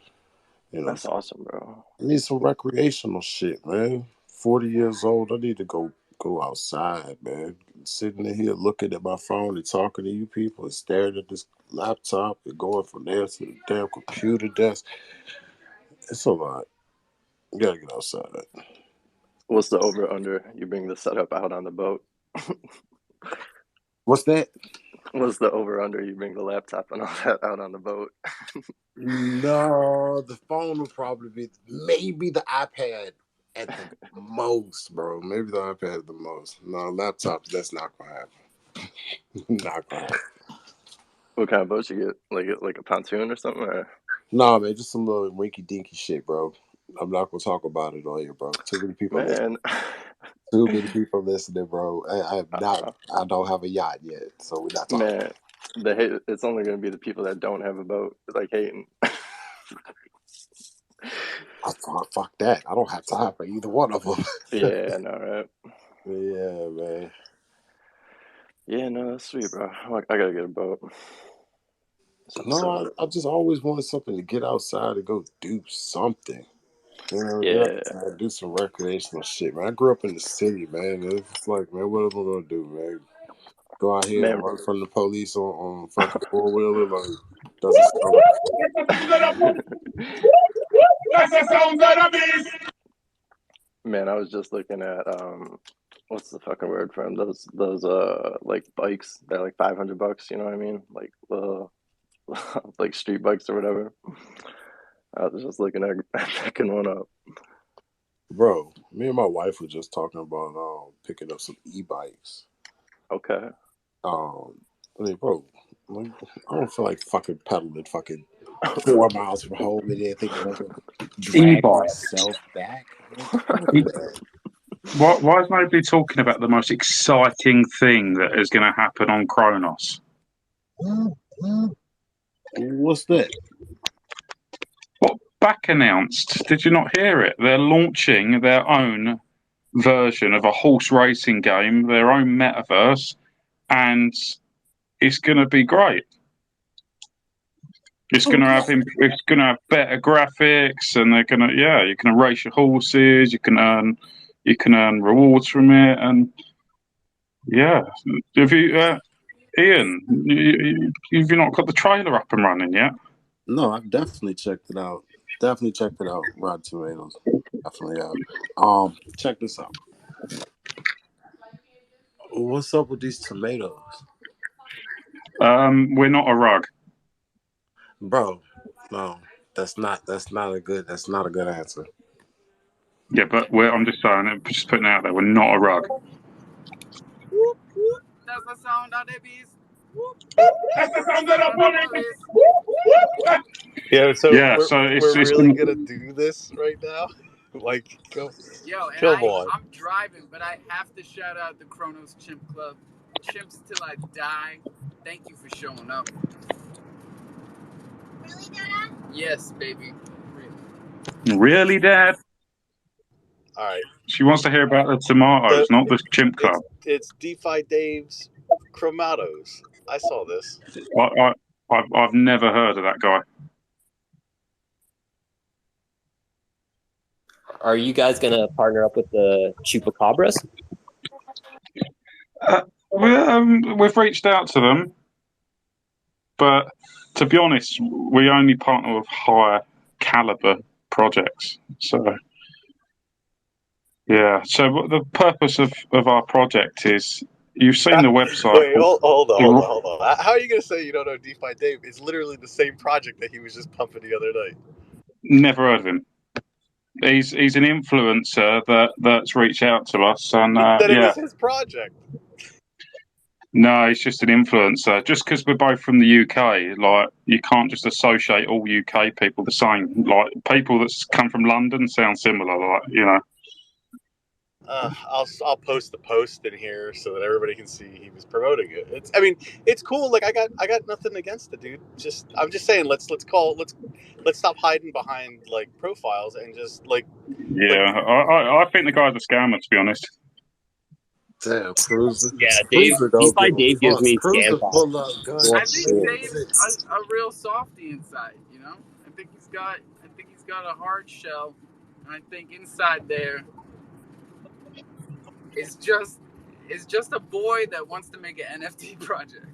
You know, that's awesome, bro. I need some recreational shit, man. 40 years old, I need to go outside, man. Sitting in here looking at my phone and talking to you people and staring at this laptop and going from there to the damn computer desk. It's a lot. You gotta get outside. What's the over under? You bring the setup out on the boat. What's that? What's the over under? You bring the laptop and all that out on the boat. No, the phone will probably be maybe the iPad at the most, bro. Maybe the iPad at the most. No, laptops, that's not gonna happen. Not gonna happen. What kind of boat you get? Like a pontoon or something? Or? No, man, just some little winky dinky shit, bro. I'm not gonna talk about it on here, bro. Too many people listening. Too many people listening, bro. I don't have a yacht yet, so we're not talking. Man, it's only gonna be the people that don't have a boat like hating. Fuck that. I don't have time for either one of them. Yeah, I know, right? Yeah, man. Yeah, no, that's sweet, bro. I gotta get a boat. No, I just always wanted something to get outside and go do something. You know, yeah. Do some recreational shit, man. I grew up in the city, man. It's like, man, what am I gonna do, man? Go out here and run from the police on fucking 4-wheeler, like doesn't sound right. Man, I was just looking at what's the fucking word for them? Those like bikes. They're like $500. You know what I mean? Like like street bikes or whatever. I was just looking at picking one up. Bro, me and my wife were just talking about picking up some e-bikes. Okay. I mean, bro, like, I don't feel like fucking pedaling fucking 4 miles from home and then thinking I'm gonna drag myself back. Why is nobody talking about the most exciting thing that is going to happen on Kronos? What's that? What back announced? Did you not hear it? They're launching their own version of a horse racing game, their own metaverse, and it's going to be great. It's going to have better graphics, and they're going to you can race your horses, you can earn rewards from it, and have you Ian, you've not got the trailer up and running yet? No, I've definitely checked it out. Rotten Tomatoes. Definitely have. Check this out. What's up with these tomatoes? We're not a rug. Bro, no. That's not a good answer. Yeah, but I'm just saying, just putting it out there, we're not a rug. Whoop, whoop. That's the sound of the beast. Whoop. That's the sound of the police. Yeah, so Yeah, we're, so we're it's really gonna. gonna do this right now? Like, Yo, and come on. I'm driving, but I have to shout out the Kronos Chimp Club. Chimps till I die. Thank you for showing up. Really, Dada? Yes, baby. Really, Dad? All right. She wants to hear about the tomatoes, not the chimp club. It's DeFi Dave's Chromatos. I saw this. I've never heard of that guy. Are you guys gonna partner up with the Chupacabras? We've reached out to them, but to be honest, we only partner with higher caliber projects. So, yeah. So the purpose of our project is, you've seen the website. Wait, hold on. How are you gonna say you don't know DeFi Dave? It's literally the same project that he was just pumping the other night. Never heard of him. He's an influencer that's reached out to us, and It was his project. No, he's just an influencer. Just because we're both from the UK, like, you can't just associate all UK people the same. Like, people that come from London sound similar, like, you know. I'll post the post in here so that everybody can see he was promoting it. It's cool. Like, I got nothing against it, dude. I'm just saying, let's stop hiding behind like profiles and just like. Yeah, I think the guy's a scammer, to be honest. Damn, Cruiser. Yeah, Dave. DeFi Dave gives me Cruiser scam pull vibes. up guns. I think Dave's a real softie inside, you know? I think he's got a hard shell, and I think inside there is just a boy that wants to make an NFT project.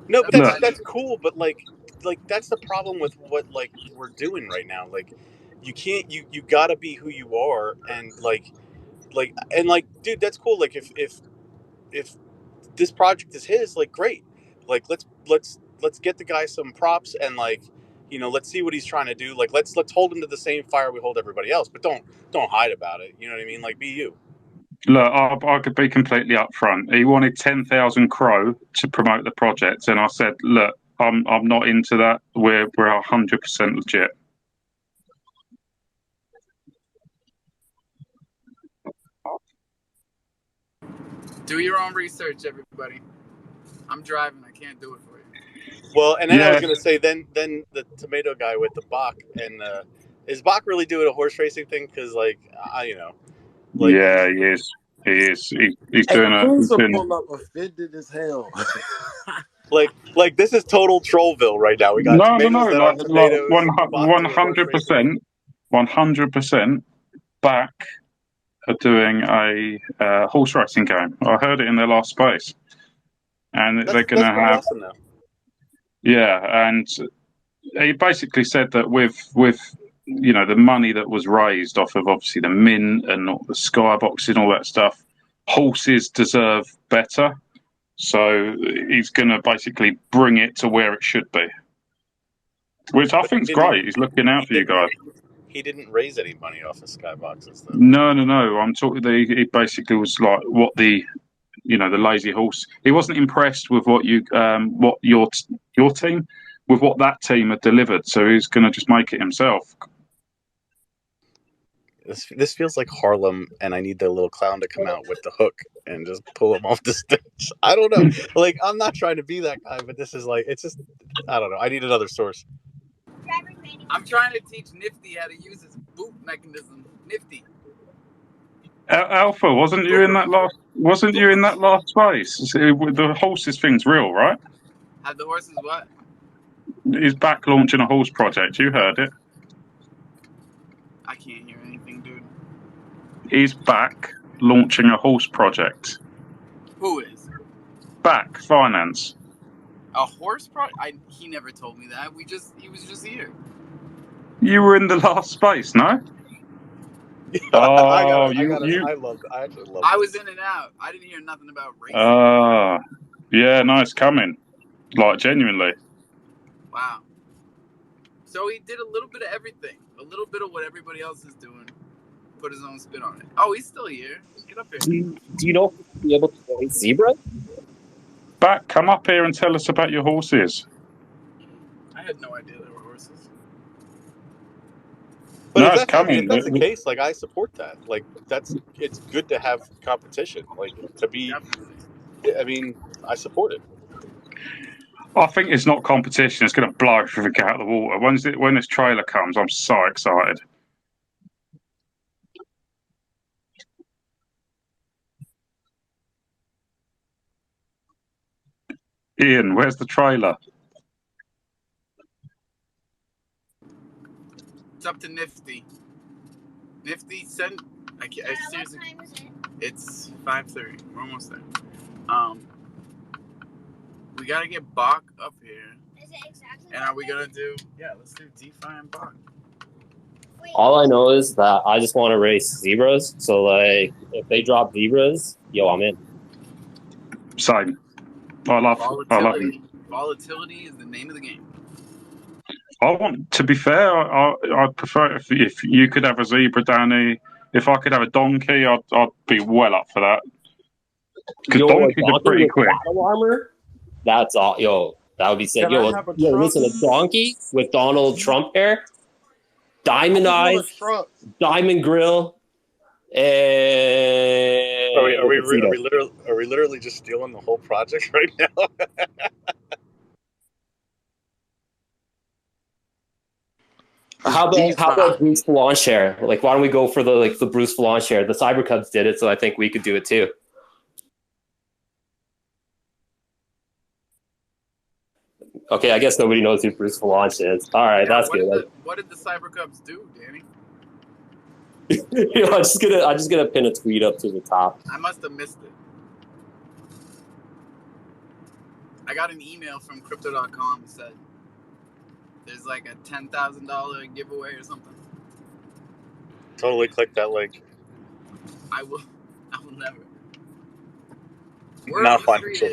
No, but that's cool. But like that's the problem with what like we're doing right now. Like, you can't you gotta be who you are, and like dude, that's cool. Like, if this project is his, like, great. Like, let's get the guy some props, and like, you know, let's see what he's trying to do. Like, let's hold him to the same fire we hold everybody else, but don't hide about it. You know what I mean? Like, be you. Look, I could be completely upfront. He wanted 10,000 crow to promote the project, and I said, look, I'm not into that. We're 100% legit. Do your own research, everybody. I'm driving. I can't do it for you. Well, and then I was gonna say, then the tomato guy with the Bach, and is Bach really doing a horse racing thing? Because like, you know, like, yeah, he is. He's doing a. Cruiser pull up offended as hell. like this is total Trollville right now. We got tomatoes that aren't tomatoes. 100% back are doing a horse racing game. I heard it in their last space, and they're going to have. Awesome, though. Yeah, and he basically said that with you know, the money that was raised off of obviously the mint and all the skyboxing and all that stuff, horses deserve better. So he's going to basically bring it to where it should be, which I think is great. He's looking out for you guys. He didn't raise any money off of skyboxes, though. No. I'm talking. He basically was like what the, you know, the lazy horse. He wasn't impressed with what your team, with what that team had delivered. So he's going to just make it himself. This feels like Harlem, and I need the little clown to come out with the hook and just pull him off the stage. I don't know. Like, I'm not trying to be that guy, but this is like, it's just, I don't know. I need another source. I'm trying to teach Nifty how to use his boot mechanism. Nifty. Alpha, wasn't you in that last space? The horses thing's real, right? Have the horses what? He's back launching a horse project. You heard it. I can't hear anything, dude. He's back launching a horse project. Who is? Back Finance. A horse project? He never told me that. He was just here. You were in the last space, no? I actually love it. I was in and out. I didn't hear nothing about racing. Yeah, nice coming. Like, genuinely. Wow. So he did a little bit of everything. A little bit of what everybody else is doing. put his own spin on it. Oh, he's still here. Get up here. Do you know if you'll be able to race zebra? Back, come up here and tell us about your horses. I had no idea there were horses. But No, if it's that's, I mean, coming. if that's the case, like I support that. Like it's good to have competition. Like to be, I mean, I support it. I think it's not competition. It's going to blow everything out of the water. When this trailer comes, I'm so excited. Ian, where's the trailer? It's up to Nifty. Nifty, send. I seriously. What time is it? It's 5:30. We're almost there. We gotta get Bach up here. Is it exactly? And are we gonna do? Yeah, let's do DeFi and Bach. All I know is that I just want to race zebras. So like, if they drop zebras, yo, I'm in. Same. I love Volatility. Volatility is the name of the game. I want, to be fair, I'd prefer if you could have a zebra, Danny. If I could have a donkey, I'd be well up for that. Because donkeys are pretty with quick. battle armor, that's all. Yo, that would be sick. Can I Yo, have a listen, a donkey with Donald Trump hair, diamond eyes, diamond grill, and Are we literally just stealing the whole project right now? How about Bruce Launch hair? Like, why don't we go for the Bruce Launch hair? The Cyber Cubs did it, so I think we could do it too. Okay, I guess nobody knows who Bruce Launch is. All right, that's good. What did the Cyber Cubs do, Danny? You know, I'm just gonna pin a tweet up to the top. I must have missed it. I got an email from Crypto.com that said there's like a $10,000 giveaway or something. Totally click that link. I will never. Not financial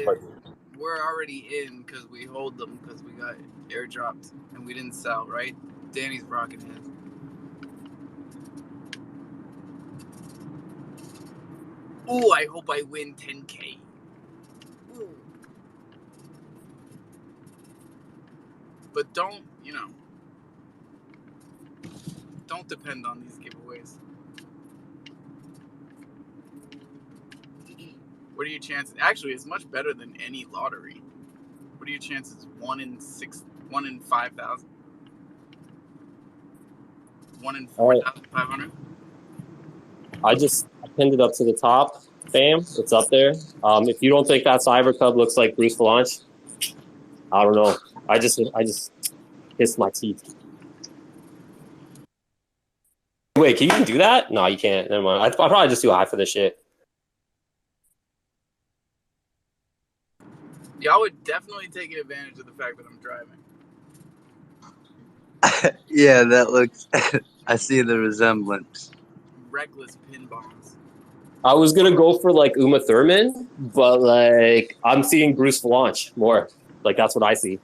We're already in because we hold them because we got airdropped and we didn't sell, right? Danny's rocking his. Ooh, I hope I win 10K. Ooh. But don't depend on these giveaways. What are your chances? Actually, it's much better than any lottery. What are your chances? 1 in 5,000? 1 in 4,500? I pinned it up to the top, fam. It's up there. If you don't think that Cyber Cub looks like Bruce Launch, I don't know. I just hissed my teeth. Wait, can you even do that? No, you can't. Never mind. I'll probably just do high for this shit. Y'all would definitely take advantage of the fact that I'm driving. Yeah, that looks. I see the resemblance. Reckless pin bombs. I was gonna go for like Uma Thurman, but like I'm seeing Bruce Launch more. Like that's what I see.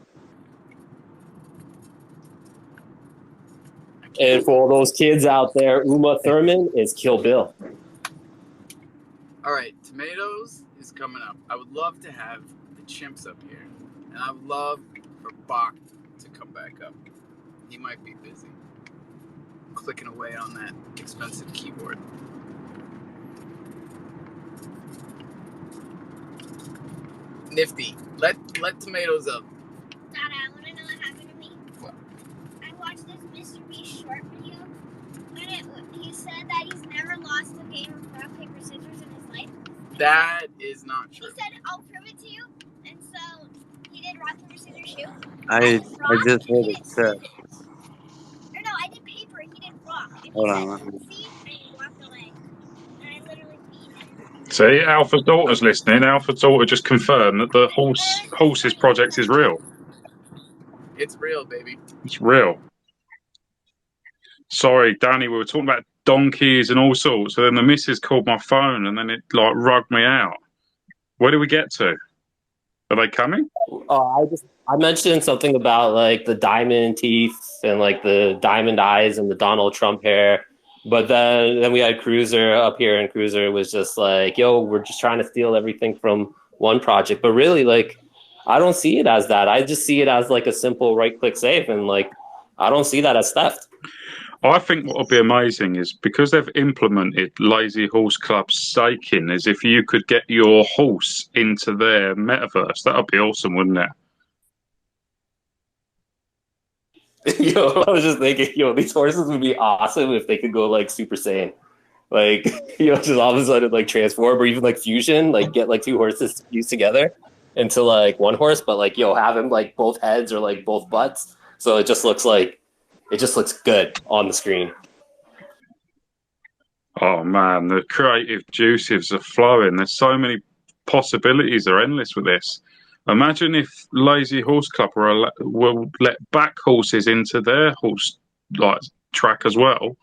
And for all those kids out there, Uma Thurman is Kill Bill. All right, tomatoes is coming up. I would love to have the chimps up here, and I would love for Bach to come back up. He might be busy clicking away on that expensive keyboard. Nifty, let tomatoes up. Dad, I want to know what happened to me. What? I watched this Mr. Beast short video, and he said that he's never lost a game of rock, paper, scissors in his life. That is not true. He said, I'll prove it to you. And so he did rock, paper, scissors, shoot. I just heard it said. Or no, I did paper, he did rock. And he Hold said, on. see, and he walked away. And I literally beat him. See, Alpha's daughter's listening. Alpha's daughter just confirmed that the horses project is real. It's real, baby. It's real. Sorry, Danny, we were talking about donkeys and all sorts. So then the missus called my phone and then it like rugged me out. Where do we get to? Are they coming? I mentioned something about like the diamond teeth and like the diamond eyes and the Donald Trump hair. But then we had Cruiser up here, and Cruiser was just like, yo, we're just trying to steal everything from one project. But really, like, I don't see it as that. I just see it as like a simple right-click save, and like, I don't see that as theft. I think what would be amazing is because they've implemented Lazy Horse Club staking, is if you could get your horse into their metaverse, that would be awesome, wouldn't it? Yo, I was just thinking, yo, these horses would be awesome if they could go like Super Saiyan. Like, just all of a sudden like transform, or even like fusion, like get like two horses fused together into like one horse, but like, have him like both heads or like both butts. So it just looks good on the screen. Oh man, the creative juices are flowing. There's so many possibilities, are endless with this. Imagine if Lazy Horse Club will let back horses into their horse like track as well,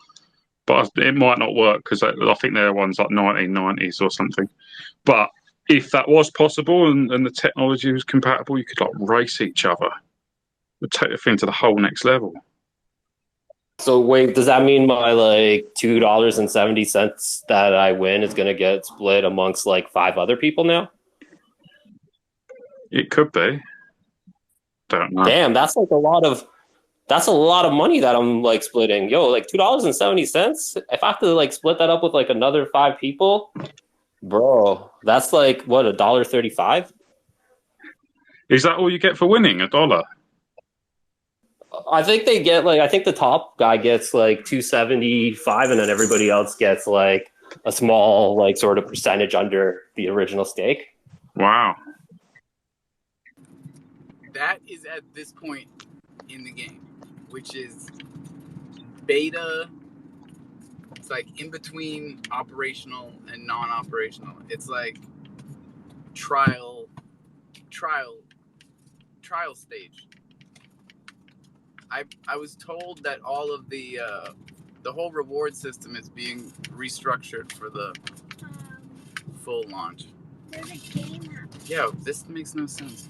but it might not work because I think they're ones like 1990s or something. But if that was possible and the technology was compatible, you could like race each other. It would take the thing to the whole next level. So wait, does that mean my like $2.70 that I win is gonna get split amongst like 5 other people now? It could be. Don't know. Damn, that's a lot of money that I'm like splitting. Yo, like $2.70. If I have to like split that up with like another 5 people, bro, that's like what, $1.35? Is that all you get for winning? $1? I think they get like, I think the top guy gets like $2.75, and then everybody else gets like a small like sort of percentage under the original stake. Wow. That is at this point in the game, which is beta. It's like in between operational and non-operational. It's like trial stage. I was told that all of the whole reward system is being restructured for the full launch. There's a game app. Yeah, this makes no sense.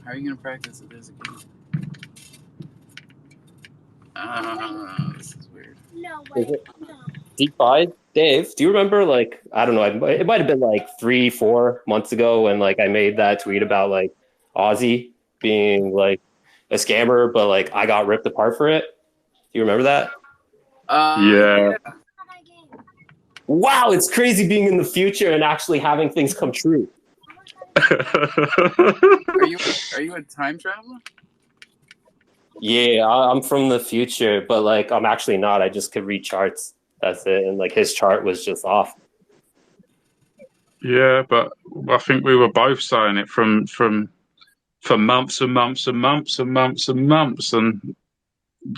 How are you gonna practice if there's a game? This is weird. No Is way. it DeFi? Dave, do you remember, like, I don't know, it might have been like 3-4 months ago when like I made that tweet about like Aussie being like a scammer, but like I got ripped apart for it. Do you remember that? Yeah. Wow, it's crazy being in the future and actually having things come true. Are you a time traveler? Yeah, I'm from the future, but like I'm actually not. I just could read charts. That's it. And like his chart was just off. Yeah, but I think we were both saying it for months and months and months and months and months, and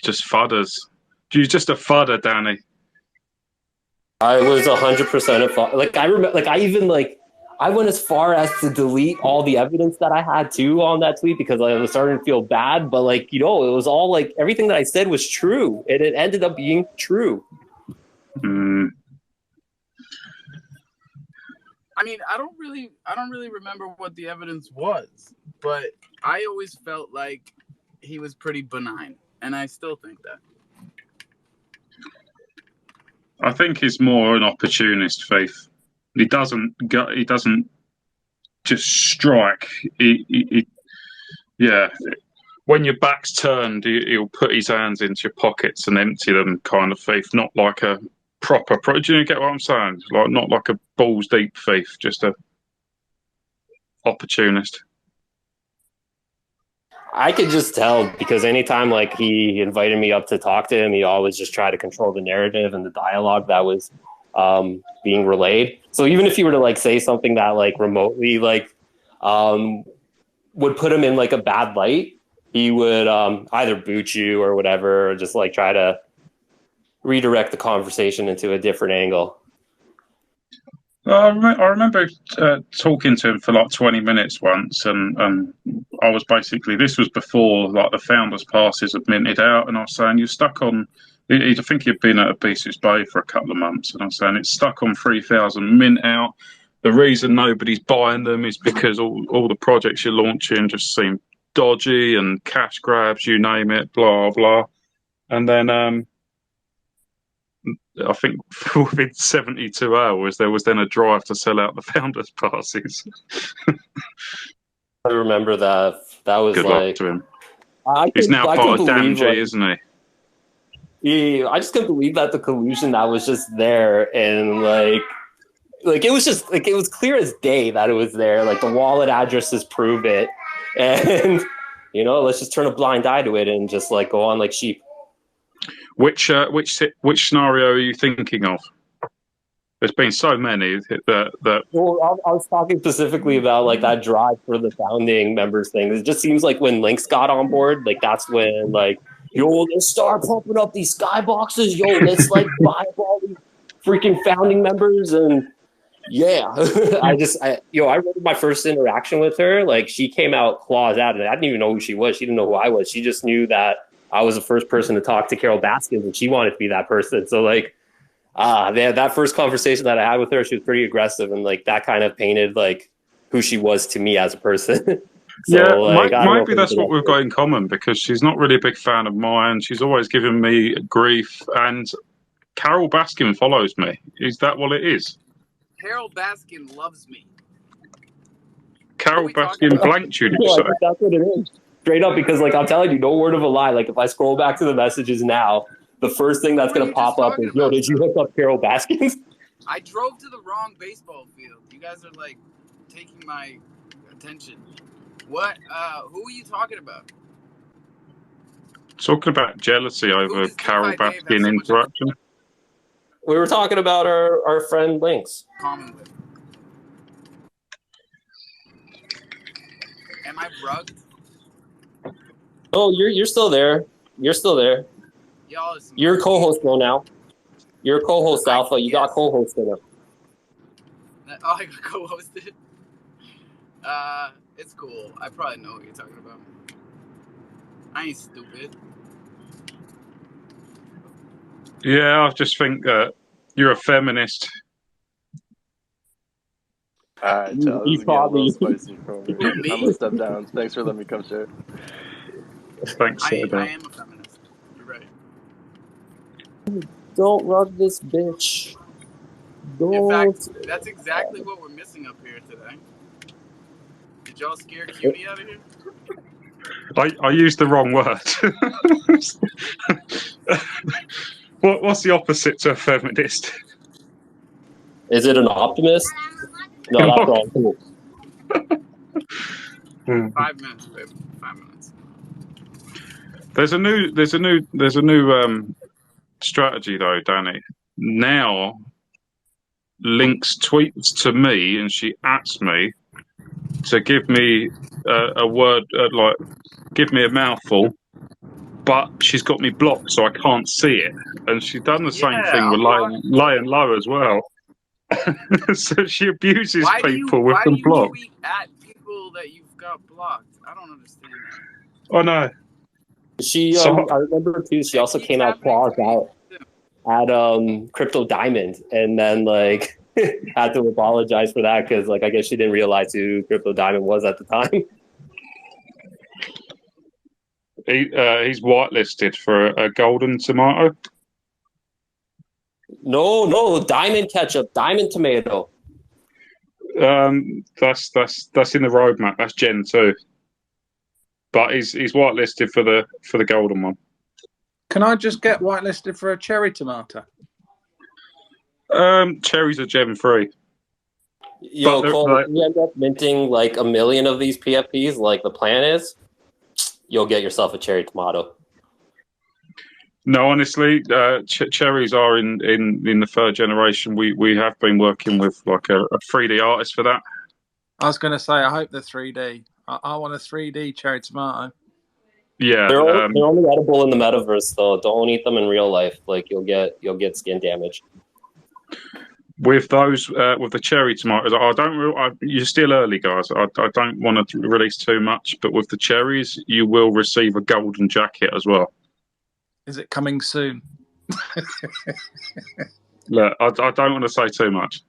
just fudders. You're just a fudder, Danny. I was 100% a fudder. Like I remember, like I even like I went as far as to delete all the evidence that I had too on that tweet because I was starting to feel bad. But like, it was all like everything that I said was true, and it ended up being true. Mm. I mean, I don't really remember what the evidence was, but I always felt like he was pretty benign, and I still think that. I think he's more an opportunist, Faith. He doesn't just strike. Yeah. When your back's turned, he'll put his hands into your pockets and empty them, kind of thief. Not like a proper. Do you get what I'm saying? Like not like a balls deep thief, just a opportunist. I could just tell because anytime like he invited me up to talk to him, he always just tried to control the narrative and the dialogue that was being relayed. So even if you were to like say something that like remotely like would put him in like a bad light, he would either boot you or whatever, or just like try to redirect the conversation into a different angle. I remember talking to him for like 20 minutes once, and I was basically, this was before like the founders passes had minted out, and I was saying you're stuck on. I think he'd been at Abyss's Bay for a couple of months, and I was saying it's stuck on 3,000 mint out. The reason nobody's buying them is because all the projects you're launching just seem dodgy and cash grabs, you name it, blah blah. And then I think within 72 hours, there was then a drive to sell out the founders' passes. I remember that. That was Good luck to him. He's now part of Damn G, isn't he? Yeah, I just couldn't believe that the collusion that was just there, and like it was just like it was clear as day that it was there. Like the wallet addresses prove it, and let's just turn a blind eye to it and just like go on like sheep. Which scenario are you thinking of? There's been so many that. Well, I was talking specifically about like that drive for the founding members thing. It just seems like when Lynx got on board, like that's when like, yo, let's start pumping up these skyboxes. Yo, let's like buy up all these freaking founding members. And yeah, I remember my first interaction with her. Like she came out claws out, and I didn't even know who she was. She didn't know who I was. She just knew that I was the first person to talk to Carol Baskins, and she wanted to be that person. So like, that first conversation that I had with her, she was pretty aggressive, and like that kind of painted like who she was to me as a person. So, yeah, like, maybe that's what we've got in common, because she's not really a big fan of mine. She's always given me grief, and Carol Baskin follows me. Is that what it is? Carol Baskin loves me. Carol Baskin blanked you, did you say? That's what it is. Straight up, because like I'm telling you, no word of a lie. Like if I scroll back to the messages now, the first thing that's going to pop up is, yo, did you hook up Carol Baskins? I drove to the wrong baseball field. You guys are like taking my attention. What? Who are you talking about? Talking about jealousy over Carol Baskin interaction. We were talking about our friend Lynx. Common with. Am I rugged? Oh, you're still there. You're still there. You're a co-host now. You're a co-host, Alpha. You got co-hosted him. Oh, I got co-hosted? It's cool. I probably know what you're talking about. I ain't stupid. Yeah, I just think that you're a feminist. All right, Charles, this is getting a little spicy for me. I'm gonna step down. Thanks for letting me come share. Thanks. I am a feminist. You're right. Don't rug this bitch. Don't. In fact, that's exactly what we're missing up here today. Did y'all scare Cutie out of here? I used the wrong word. What's the opposite to a feminist? Is it an optimist? No, that's wrong. Cool. 5 minutes, baby. 5 minutes. There's a new strategy though, Danny. Now, Lynx tweets to me and she asks me to give me a word, like give me a mouthful, but she's got me blocked so I can't see it. And she's done the same thing with laying low as well. So she abuses people with them blocked. Why do you tweet at people that you've got blocked? I don't understand that. Oh no. She, I remember too. She also came out claws out at Crypto Diamond, and then like had to apologize for that because like I guess she didn't realize who Crypto Diamond was at the time. He's whitelisted for a golden tomato. No, diamond ketchup, diamond tomato. That's in the roadmap. That's Gen 2. But he's whitelisted for the golden one. Can I just get whitelisted for a cherry tomato? Cherries are Gen 3. Yo, Cole, if you end up minting like 1 million of these PFPs, like the plan is, you'll get yourself a cherry tomato. No, honestly, cherries are in the third generation. We have been working with like a 3D artist for that. I was going to say, I hope they're 3D. I want a 3D cherry tomato. Yeah, they're only edible in the metaverse, though. Don't eat them in real life. Like you'll get skin damage. With those, with the cherry tomatoes, you're still early, guys. I don't want to release too much, but with the cherries, you will receive a golden jacket as well. Is it coming soon? Look, I don't want to say too much.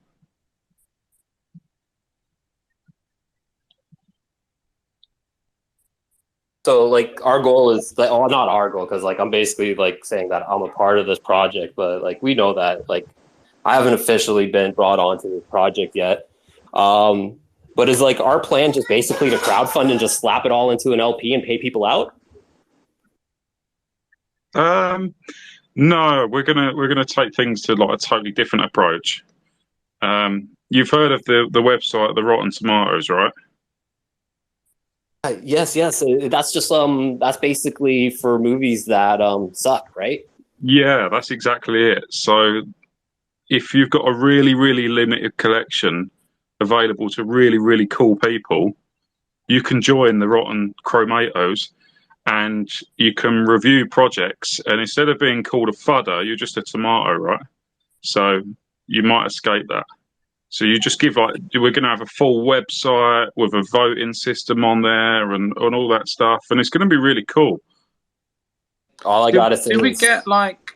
So like our goal is like, well, not our goal, because like I'm basically like saying that I'm a part of this project, but like we know that like I haven't officially been brought onto this project yet. But is like our plan just basically to crowdfund and just slap it all into an LP and pay people out? No, we're gonna take things to like a totally different approach. You've heard of the website, the Rotten Tomatoes, right? Yes. That's just that's basically for movies that suck, right? Yeah, that's exactly it. So if you've got a really, really limited collection available to really, really cool people, you can join the Rotten Tomatoes and you can review projects. And instead of being called a fudder, you're just a tomato, right? So you might escape that. So you just give like, we're going to have a full website with a voting system on there and all that stuff. And it's going to be really cool. All I gotta say do we is, get like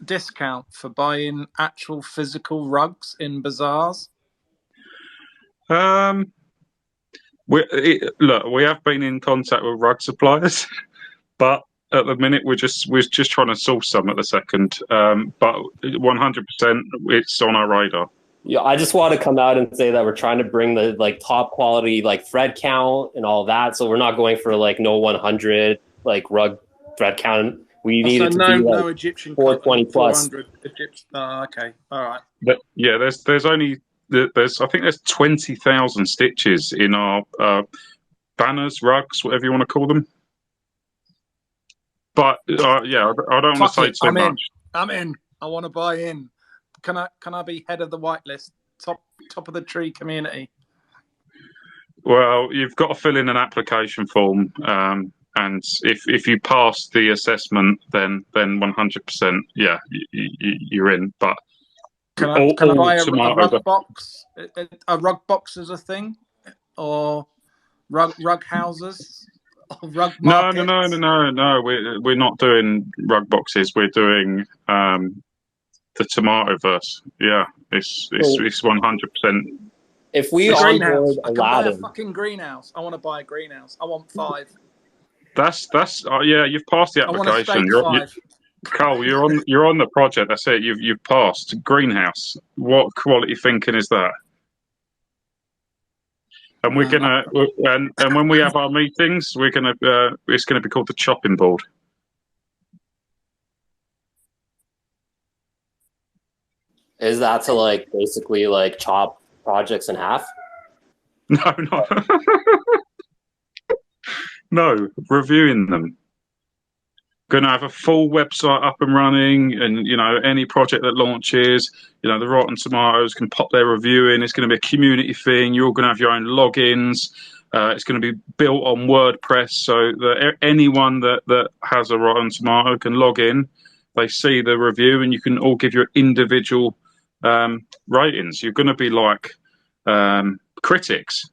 discount for buying actual physical rugs in bazaars? Look, we have been in contact with rug suppliers, but at the minute we're just trying to source some at the second. But 100%, it's on our radar. yeah, I just want to come out and say that we're trying to bring the like top quality like thread count and all that. So we're not going for like no 100 like rug thread count. We need it to be like Egyptian 420 plus. 400 Egyptian. Oh, okay, all right. But yeah, there's I think there's 20,000 stitches in our banners, rugs, whatever you want to call them. But yeah, I don't want to say too much. I'm in. I want to buy in. Can I be head of the whitelist, top of the tree community? Well, you've got to fill in an application form, and if you pass the assessment, then 100%, yeah, you're in. But can I buy a rug box? A rug box is a thing, or rug houses, or rug markets? No. We're not doing rug boxes. We're doing the Tomatoverse. Yeah, it's 100%. If we onboard I can buy a Aladdin, fucking greenhouse. I want to buy a greenhouse. I want 5. That's yeah. You've passed the I want a application. steak 5. Cole, you're on the project. That's it. You've passed. Greenhouse. What quality thinking is that? And we're gonna and when we have our meetings, we're gonna it's gonna be called the chopping board. is that to like basically like chop projects in half? No. No, reviewing them. Going to have a full website up and running, and any project that launches, the Rotten Tomatoes can pop their review in. It's going to be a community thing. You're going to have your own logins. It's going to be built on WordPress, so that anyone that has a Rotten Tomato can log in. They see the review, and you can all give your individual ratings. You're going to be like critics.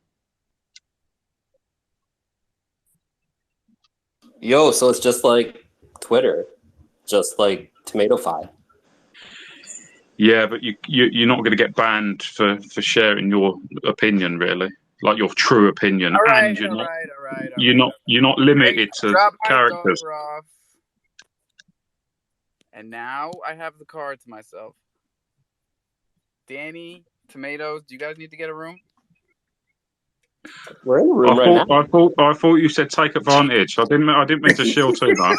Yo, so it's just like Twitter, just like Tomatofy. Yeah, but you're not going to get banned for sharing your opinion, really, like your true opinion. All right, and you're not limited to Drop my characters. daughter off. And now I have the car to myself. Danny, Tomatoes, do you guys need to get a room? We're in the room right now. I thought you said take advantage. I didn't mean to shield too much.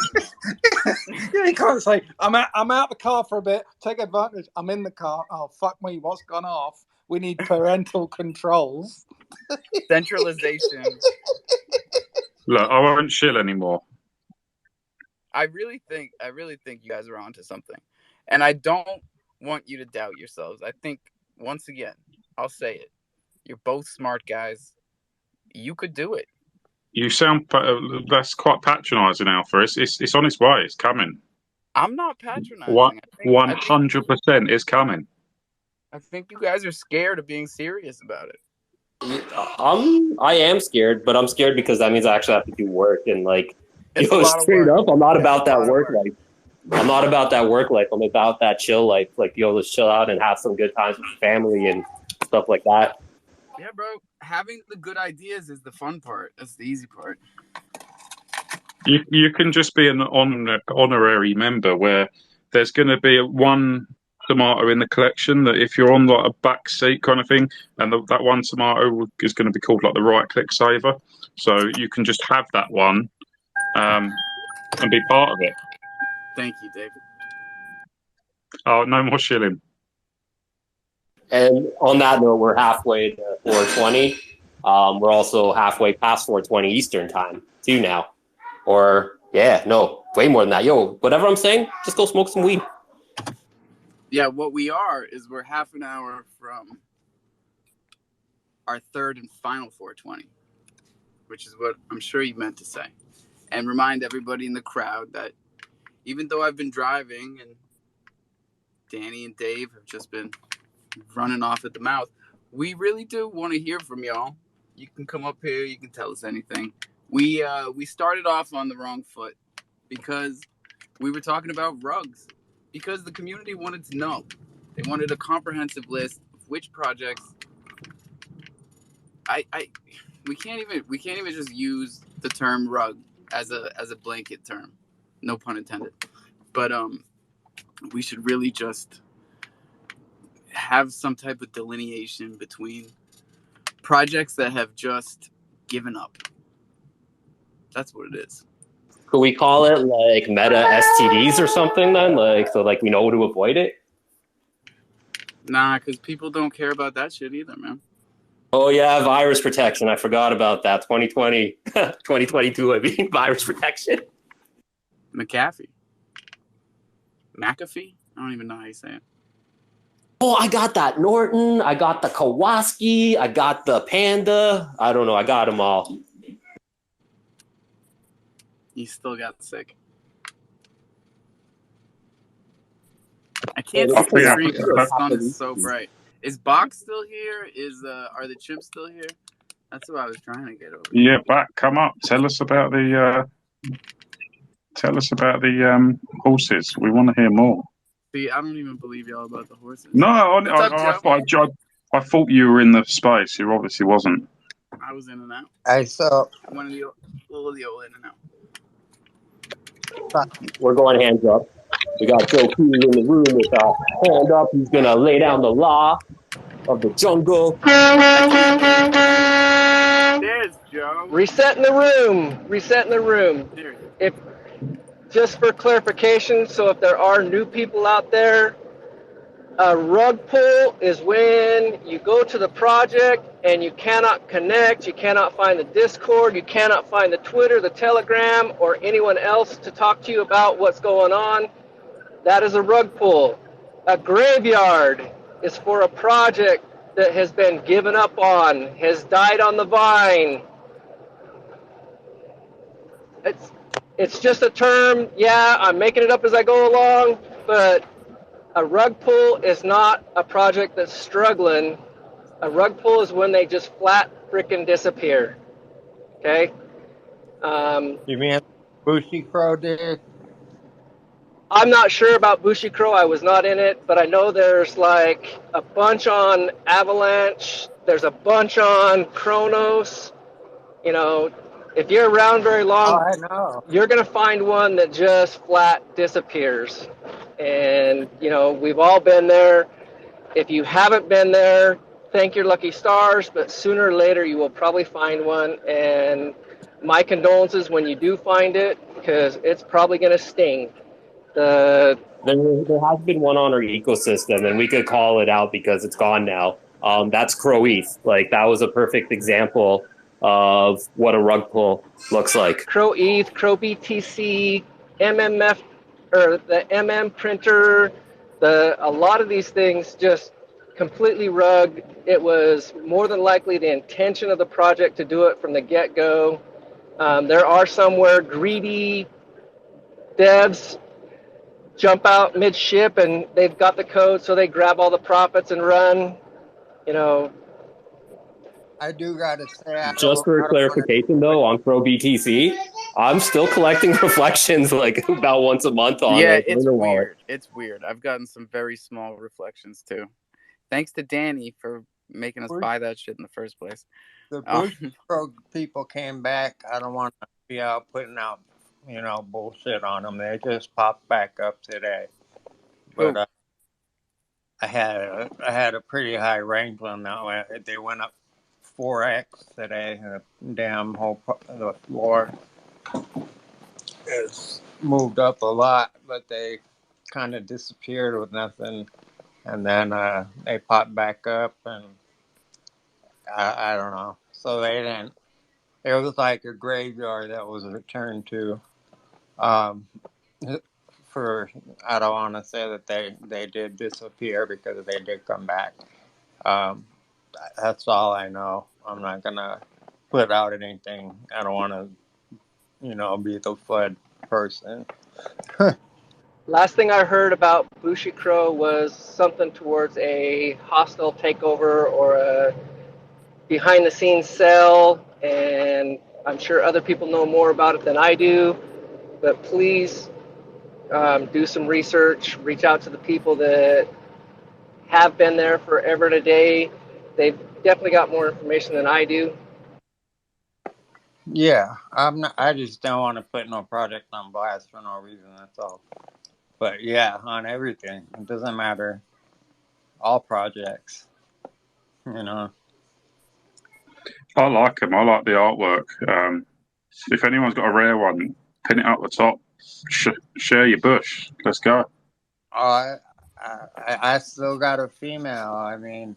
Yeah, you can't say I'm out the car for a bit. Take advantage. I'm in the car. Oh fuck me! What's gone off? We need parental controls. Centralization. Look, I won't shill anymore. I really think you guys are onto something, and I don't want you to doubt yourselves. I think once again, I'll say it. You're both smart guys. You could do it. You sound that's quite patronising, Alpha. It's on its way. It's coming. I'm not patronizing. 100% is coming. I think you guys are scared of being serious about it. I am scared, but I'm scared because that means I actually have to do work and like, straight up, I'm not about that work life. I'm not about that work life. I'm about that chill life. Like, let's chill out and have some good times with family and stuff like that. Yeah, bro. Having the good ideas is the fun part. That's the easy part. You can just be an honorary member where there's going to be one tomato in the collection that if you're on like a back seat kind of thing, and that one tomato is going to be called like the right click saver. So you can just have that one and be part of it. Thank you, David. Oh, no more shilling. And on that note, we're halfway to 420. We're also halfway past 420 Eastern time too now. Or yeah, no, way more than that. Yo, whatever I'm saying, just go smoke some weed. Yeah, what we are is we're half an hour from our third and final 420, which is what I'm sure you meant to say. And remind everybody in the crowd that even though I've been driving and Danny and Dave have just been running off at the mouth, we really do want to hear from y'all. You can come up here, you can tell us anything. We started off on the wrong foot because we were talking about rugs. Because the community wanted to know. They wanted a comprehensive list of which projects. We can't even just use the term rug as a blanket term. No pun intended. But we should really just have some type of delineation between projects that have just given up. That's what it is. Could we call it like meta STDs or something then? Like, so like we know to avoid it? Nah, because people don't care about that shit either, man. Oh yeah, virus protection. I forgot about that. 2020, 2022, I mean, virus protection. McAfee? I don't even know how you say it. Oh, I got that Norton. I got the Kawasaki. I got the Panda. I don't know. I got them all. You still got sick. I can't see the screen because the sun is so bright. Is Box still here? Are the chimps still here? That's what I was trying to get over. Yeah, Bach, come up. Tell us about the horses. We want to hear more. See, I don't even believe y'all about the horses. No, I I thought you were in the space. You obviously wasn't. I was in and out. I saw One of the little in and out. We're going hands up. We got Joe Cruz in the room with a hand up. He's going to lay down the law of the jungle. There's Joe. Resetting the room. If just for clarification, so if there are new people out there, a rug pull is when you go to the project and you cannot connect, you cannot find the Discord, you cannot find the Twitter, the Telegram, or anyone else to talk to you about what's going on. That is a rug pull. A graveyard is for a project that has been given up on, has died on the vine. It's just a term. Yeah, I'm making it up as I go along, but a rug pull is not a project that's struggling. A rug pull is when they just flat frickin' disappear. Okay? you mean Bushy Crow did? I'm not sure about Bushy Crow. I was not in it, but I know there's like a bunch on Avalanche. There's a bunch on Kronos. You know, if you're around very long, I know. you're going to find one that just flat disappears. And, you know, we've all been there. If you haven't been there, thank your lucky stars, but sooner or later you will probably find one. And my condolences when you do find it, because it's probably going to sting. There has been one on our ecosystem, and we could call it out because it's gone now. That's Crow ETH. Like, that was a perfect example of what a rug pull looks like. Crow ETH, Crow BTC, MMF, or the MM printer, a lot of these things just completely rugged. It was more than likely the intention of the project to do it from the get-go. There are somewhere greedy devs jump out mid-ship and they've got the code, so they grab all the profits and run. You know, I do gotta say, just for clarification though, on Pro BTC, I'm still collecting reflections like about once a month on it. It's weird. It's weird. I've gotten some very small reflections too. Thanks to Danny for making us buy that shit in the first place. The Bush Pro people came back. I don't want to be out putting out bullshit on them. They just popped back up today. Who? But I had a pretty high range on that one. They went up 4x today. The damn the floor has moved up a lot, but they kind of disappeared with nothing. And then they popped back up, and I don't know. So they didn't. It was like a graveyard that was returned to. For I don't want to say that they did disappear, because they did come back. That's all I know. I'm not gonna put out anything. I don't want to, be the FUD person. Last thing I heard about Bushikrō was something towards a hostile takeover or a behind-the-scenes sale, and I'm sure other people know more about it than I do. But please do some research. Reach out to the people that have been there forever and a day. They've definitely got more information than I do. Yeah, I just don't want to put no project on blast for no reason. That's all. But yeah, on everything. It doesn't matter. All projects. I like them. I like the artwork. If anyone's got a rare one, pin it up the top. Share your bush. Let's go. I still got a female. I mean,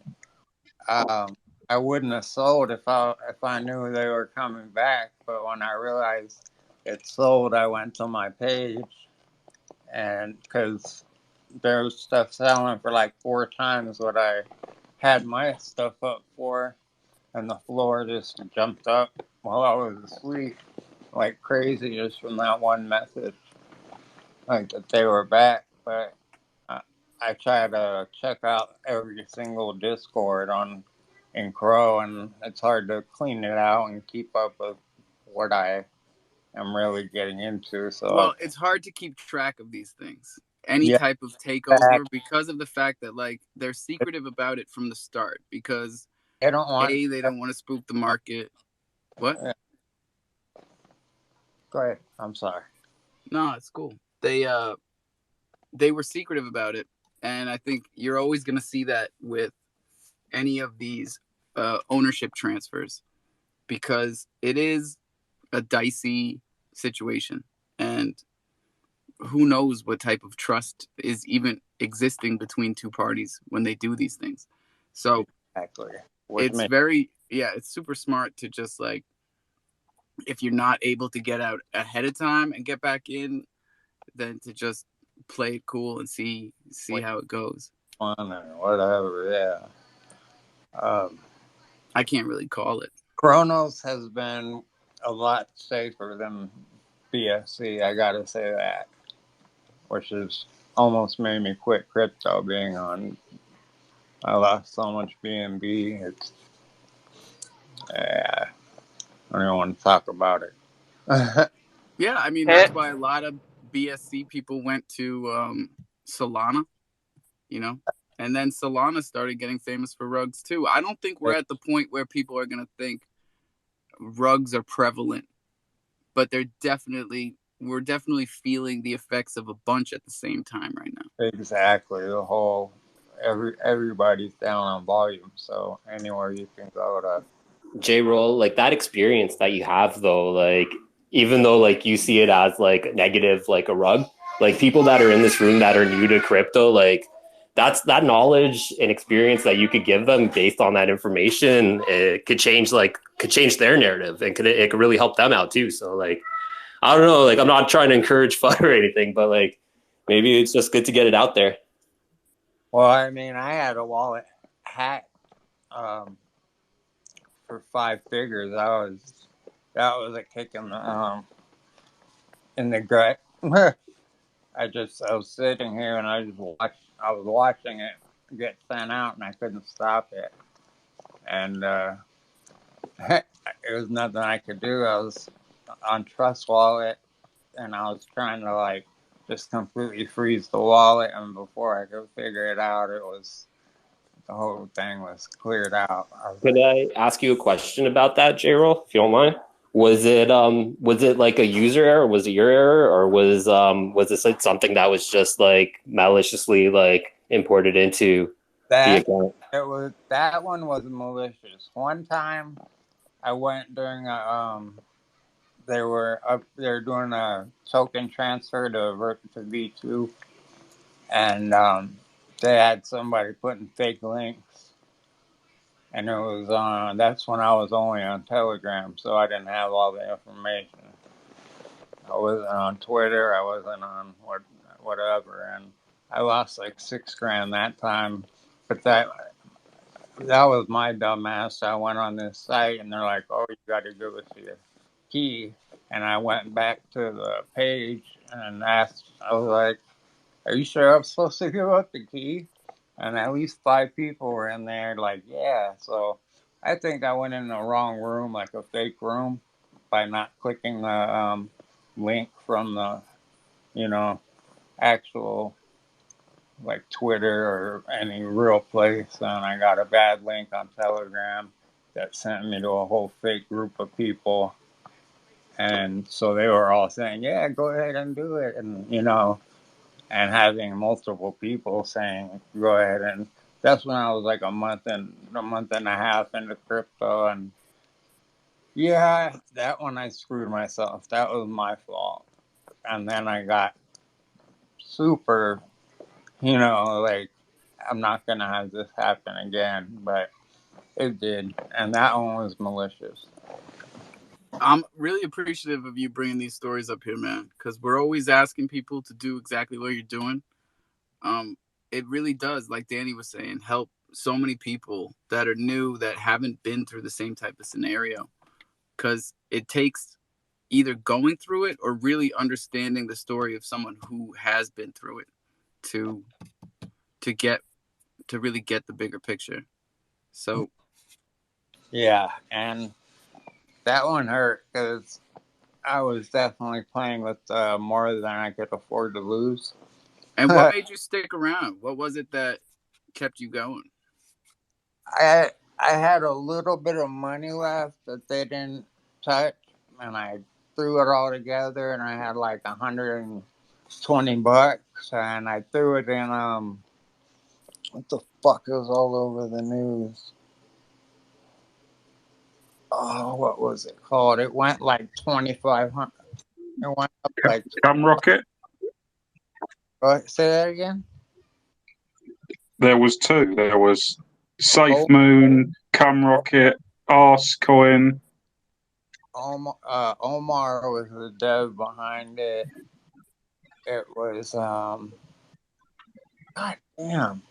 I wouldn't have sold if I knew they were coming back. But when I realized it sold, I went to my page, and because there was stuff selling for like 4 times what I had my stuff up for, and the floor just jumped up while I was asleep like crazy just from that one message, like that they were back. But I try to check out every single Discord in Crow, and it's hard to clean it out and keep up with what I am really getting into. So well, it's hard to keep track of these things. Any type of takeover, because of the fact that like they're secretive about it from the start, because they don't want to spook the market. What? Go ahead. I'm sorry. No, it's cool. They were secretive about it, and I think you're always going to see that with any of these ownership transfers, because it is a dicey situation, and who knows what type of trust is even existing between two parties when they do these things. So exactly. It's super smart to just like, if you're not able to get out ahead of time and get back in, then to just play it cool and see how it goes. Fun or whatever, yeah. I can't really call it. Chronos has been a lot safer than BSC, I gotta say that, which has almost made me quit crypto, being on. I lost so much BNB. I don't even want to talk about it. Yeah, I mean, that's why a lot of BSC people went to Solana, and then Solana started getting famous for rugs too. I don't think we're at the point where people are going to think rugs are prevalent, but we're definitely feeling the effects of a bunch at the same time right now. Exactly. The whole, everybody's down on volume, so anywhere you can go to. J-Roll, like that experience that you have though, like even though like you see it as like negative, like a rug, like people that are in this room that are new to crypto, like that's that knowledge and experience that you could give them based on that information. It could change their narrative, and it could really help them out too. So like, I don't know, like I'm not trying to encourage fun or anything, but like maybe it's just good to get it out there. Well, I mean, I had a wallet hacked for 5 figures. That was a kick in the gut. I was sitting here and I was watching it get sent out, and I couldn't stop it. And it was nothing I could do. I was on Trust Wallet, and I was trying to like just completely freeze the wallet, and before I could figure it out, the whole thing was cleared out. Could I ask you a question about that, J-Roll, if you don't mind? Was it like a user error? Was it your error, or was this like something that was just like maliciously like imported into the That account? that one was malicious. One time, I went during they were doing a token transfer to V2, and they had somebody putting fake links, and it was that's when I was only on Telegram, so I didn't have all the information. I wasn't on Twitter. I wasn't on whatever, and I lost like $6,000 that time. But that was my dumbass. I went on this site, and they're like, "Oh, you got to give us your key." And I went back to the page and asked. I was like, "Are you sure I'm supposed to give up the key?" And at least 5 people were in there, like, "Yeah." So I think I went in the wrong room, like a fake room, by not clicking the link from the, actual like Twitter or any real place, and I got a bad link on Telegram that sent me to a whole fake group of people, and so they were all saying, "Yeah, go ahead and do it," and and having multiple people saying, "Go ahead," and that's when I was like a month and a half into crypto, and yeah, that one I screwed myself. That was my fault. And then I got super, like, I'm not going to have this happen again. But it did. And that one was malicious. I'm really appreciative of you bringing these stories up here, man, because we're always asking people to do exactly what you're doing. It really does, like Danny was saying, help so many people that are new, that haven't been through the same type of scenario, because it takes either going through it or really understanding the story of someone who has been through it to really get the bigger picture. So yeah, and that one hurt because I was definitely playing with more than I could afford to lose. And what made you stick around? What was it that kept you going? I had a little bit of money left that they didn't touch, and I threw it all together, and I had like $120, and I threw it in what the fuck is all over the news? Oh, what was it called? It went like 2,500. It went up like Camrocket. What? Say that again. There was 2. There was Safe Moon, Camrocket, Arsecoin. Omar was the dev behind it. It was God damn.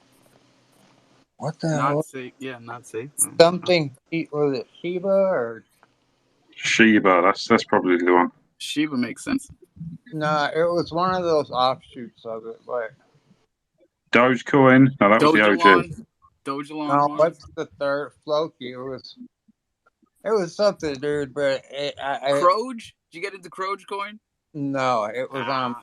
What the hell? Not safe. Yeah, not safe. Something. Was it Shiba or Shiba? That's probably the one. Shiba makes sense. No, it was one of those offshoots of it, but Dogecoin. No, that was the OG. Dogelon. No, what's the third? Floki. It was something, dude. But Croge? Did you get into Croge coin? No, it was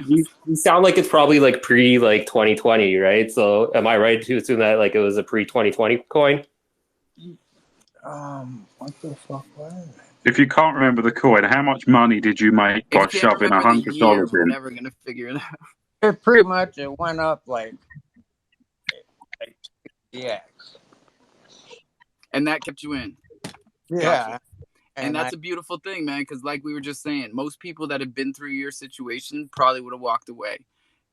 You sound like it's probably like pre like 2020, right? So am I right to assume that like it was a pre 2020 coin? What the fuck was it? If you can't remember the coin, how much money did you make by shoving $100 We're in? never gonna figure it out. It pretty much went up like 60x. And that kept you in. Yeah. Gotcha. And that's a beautiful thing, man, because like we were just saying, most people that have been through your situation probably would have walked away.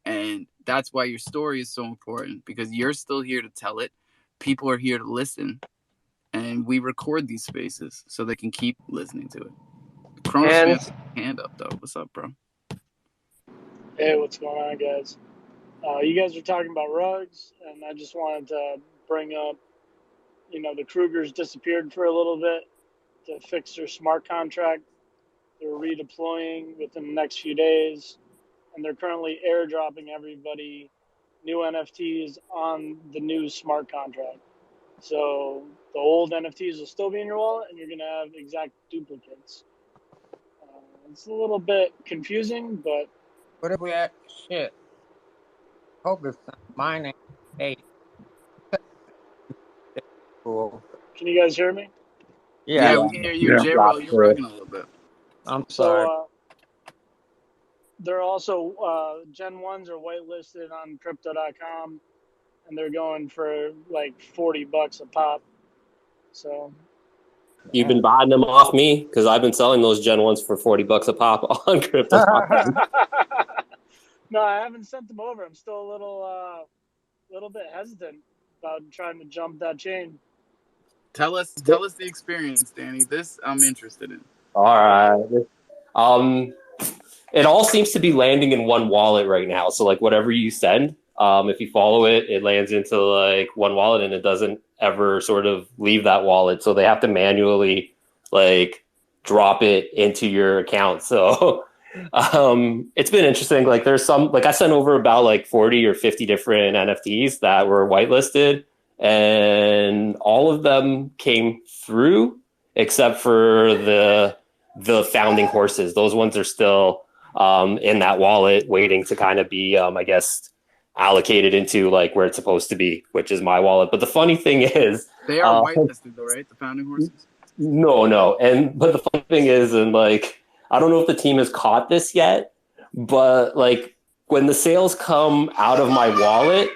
And that's why your story is so important, because you're still here to tell it. People are here to listen. And we record these spaces so they can keep listening to it. Cronus fans, hand up, though. What's up, bro? Hey, what's going on, guys? You guys are talking about rugs, and I just wanted to bring up, the Krugers disappeared for a little bit to fix their smart contract. They're redeploying within the next few days, and they're currently airdropping everybody new NFTs on the new smart contract. So the old NFTs will still be in your wallet, and you're going to have exact duplicates. It's a little bit confusing, but... What if we had... Shit. Hope it's not mining. Hey. Cool. Can you guys hear me? Yeah, we can hear you. J-Roll, you're rugging a little bit. I'm sorry. So they're also Gen 1s are whitelisted on Crypto.com, and they're going for like $40 a pop. So You've been buying them off me because I've been selling those Gen 1s for $40 a pop on crypto. no, I haven't sent them over. I'm still a little bit hesitant about trying to jump that chain. Tell us the experience, Danny. This I'm interested in. All right. It all seems to be landing in one wallet right now. So like whatever you send, if you follow it, it lands into like one wallet and it doesn't ever sort of leave that wallet. So they have to manually like drop it into your account. So it's been interesting. Like there's some, like I sent over about like 40 or 50 different NFTs that were whitelisted, and all of them came through except for the founding horses. Those ones are still in that wallet waiting to kind of be, I guess, allocated into like where it's supposed to be, which is my wallet. But the funny thing is, they are whitelisted though, right? The founding horses? No. But the funny thing is, and like, I don't know if the team has caught this yet, but like when the sales come out of my wallet,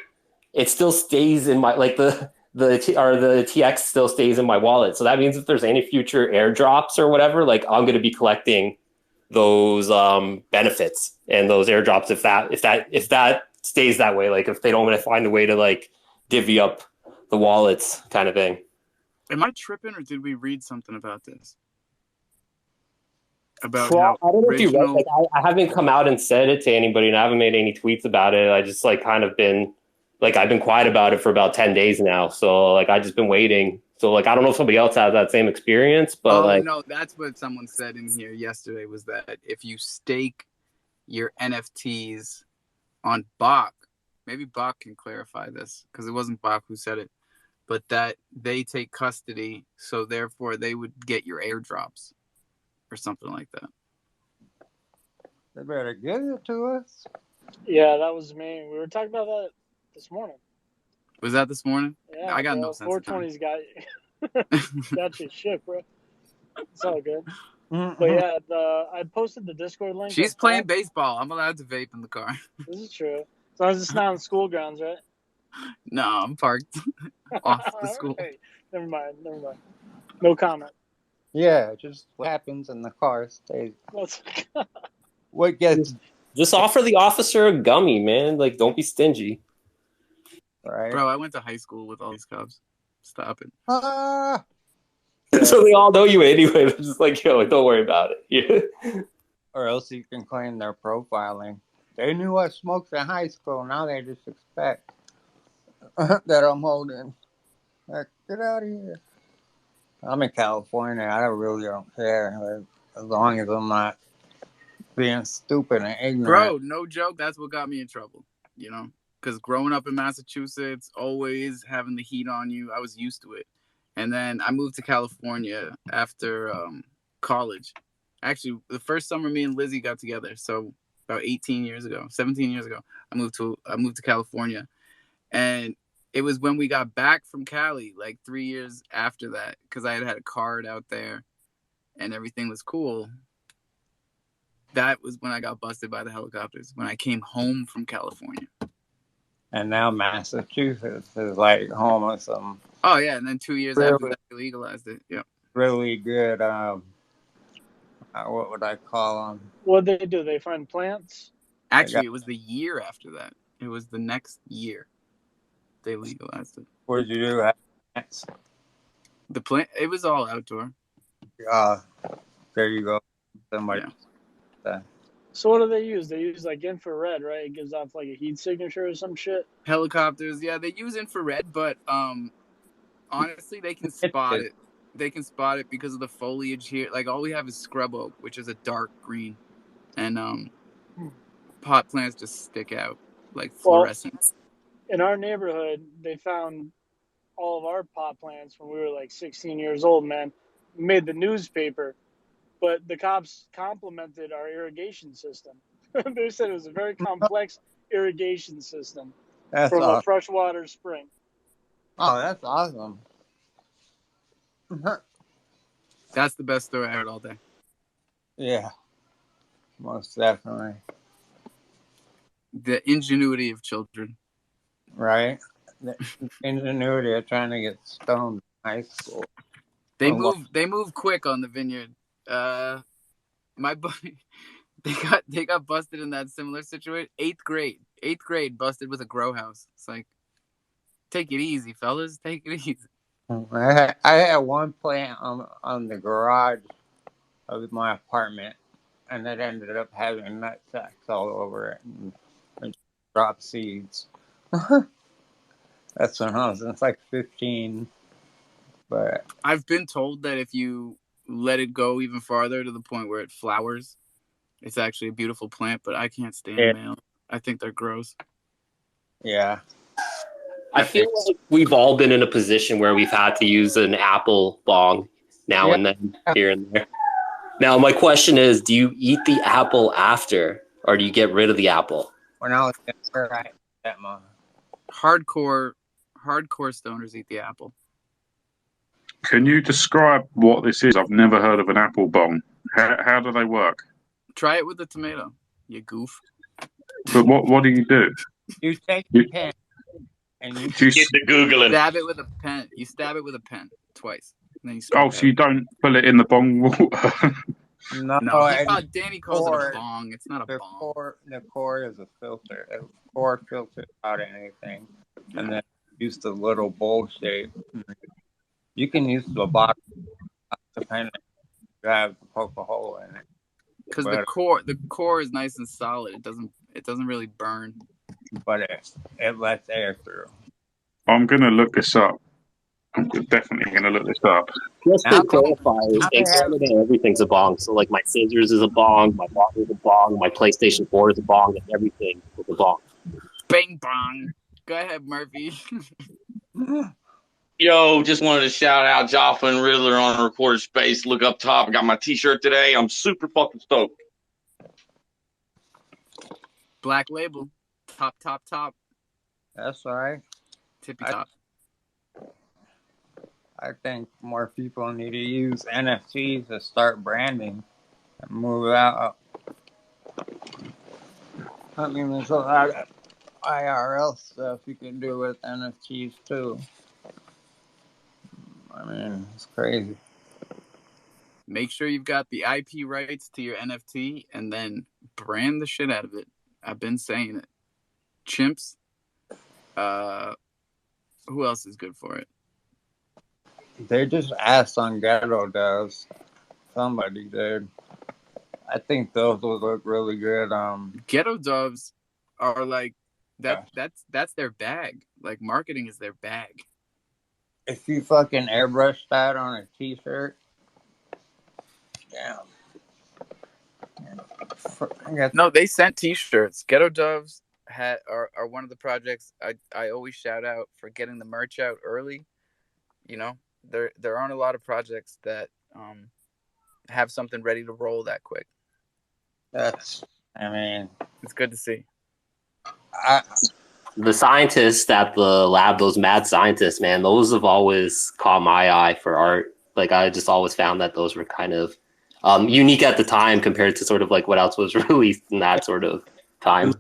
it still stays in my, like the TX still stays in my wallet. So that means if there's any future airdrops or whatever, like I'm going to be collecting those benefits and those airdrops if that stays that way. Like if they don't want to find a way to like divvy up the wallets kind of thing. Am I tripping, or did we read something about this? About Well, I don't know if you read, original... like, I haven't come out and said it to anybody, and I haven't made any tweets about it. I just like kind of been like, I've been quiet about it for about 10 days now. So like, I just been waiting. So like, I don't know if somebody else has that same experience, but no, that's what someone said in here yesterday, was that if you stake your NFTs on Bach, maybe Bach can clarify this because it wasn't Bach who said it, but that they take custody. So therefore they would get your airdrops or something like that. They better give it to us. Yeah, that was me. We were talking about that this morning. Was that this morning? Yeah, I got bro, no sense of time. 420's got your shit, bro. It's all good. But yeah, I posted the Discord link. She's playing baseball. I'm allowed to vape in the car. This is true. As long as it's not on school grounds, right? No, I'm parked off the school. Right. Never mind. No comment. Yeah, just what happens in the car stays. What gets... Just offer the officer a gummy, man. Like, don't be stingy. Right. Bro, I went to high school with all these cops. Stop it. So they all know you anyway. They're just like, yo, don't worry about it. Yeah. Or else you can claim they're profiling. They knew I smoked in high school. Now they just expect that I'm holding. Like, get out of here. I'm in California. I really don't care. Like, as long as I'm not being stupid and ignorant. Bro, no joke. That's what got me in trouble, you know? Because growing up in Massachusetts, always having the heat on you, I was used to it. And then I moved to California after college. Actually, the first summer me and Lizzie got together, so about 17 years ago, I moved to California. And it was when we got back from Cali, like 3 years after that, because I had a card out there and everything was cool. That was when I got busted by the helicopters, when I came home from California. And now Massachusetts is like home of some... Oh, yeah, and then 2 years after that, they legalized it. Yeah. Really good, what would I call them? What did they do? They find plants? Actually, it was the year after that. It was the next year they legalized it. What did you do? Plants? The plant, it was all outdoor. There you go. Somebody. Yeah. So what do they use? They use like infrared, right? It gives off like a heat signature or some shit. Helicopters, yeah, they use infrared, but honestly, they can spot it. They can spot it because of the foliage here. Like all we have is scrub oak, which is a dark green, and pot plants just stick out like fluorescent. Well, in our neighborhood, they found all of our pot plants when we were like 16 years old. Man, we made the newspaper. But the cops complimented our irrigation system. They said it was a very complex irrigation system from a freshwater spring. Oh, that's awesome. That's the best story I heard all day. Yeah, most definitely. The ingenuity of children. Right? The ingenuity of trying to get stoned in high school. They move quick on the vineyard. My buddy, they got busted in that similar situation. 8th grade busted with a grow house. It's like, take it easy, fellas. Take it easy. I had one plant on the garage of my apartment, and it ended up having nut sacks all over it and dropped seeds. That's when I was like 15. But I've been told that if you let it go even farther to the point where it flowers, it's actually a beautiful plant, but I can't stand male. I think they're gross. Yeah. I feel like we've all been in a position where we've had to use an apple bong now and then, here and there. Now, my question is, do you eat the apple after, or do you get rid of the apple? When I was younger, I ate that much. Hardcore stoners eat the apple. Can you describe what this is? I've never heard of an apple bong. How do they work? Try it with the tomato, you goof. But what do you do? You take the pen and you get the Googling. Stab it with a pen. You stab it with a pen twice. And then you So you don't put it in the bong water? No, Danny calls it a bong. It's not a bong. The core is a filter. The core filters out anything, and then use the little bowl shape. You can use the bottom, depending if you have to poke a hole in it. Because the core is nice and solid. It doesn't really burn. But it lets air through. I'm gonna look this up. I'm definitely gonna look this up. Just to clarify, in Canada, everything's a bong. So, like, my scissors is a bong, my bottle is a bong, my PlayStation 4 is a bong, and everything is a bong. Bang bong. Go ahead, Murphy. Yo, just wanted to shout out Jaffa and Riddler on Recorded Space. Look up top. I got my t-shirt today. I'm super fucking stoked. Black Label. Top. That's right. Tippy top. I think more people need to use NFTs to start branding and move out. I mean, there's a lot of IRL stuff you can do with NFTs too. I mean, it's crazy. Make sure you've got the IP rights to your NFT and then brand the shit out of it. I've been saying it. Chimps. Who else is good for it? They just asked on Ghetto Doves. Somebody did. I think those would look really good. Ghetto Doves are like that's their bag. Like, marketing is their bag. If you fucking airbrush that on a t-shirt, damn. No, they sent t-shirts. Ghetto Doves are one of the projects I always shout out for getting the merch out early. You know, there aren't a lot of projects that have something ready to roll that quick. It's good to see. The scientists at the lab, those mad scientists, man, those have always caught my eye for art. Like, I just always found that those were kind of unique at the time compared to sort of like what else was released in that sort of time.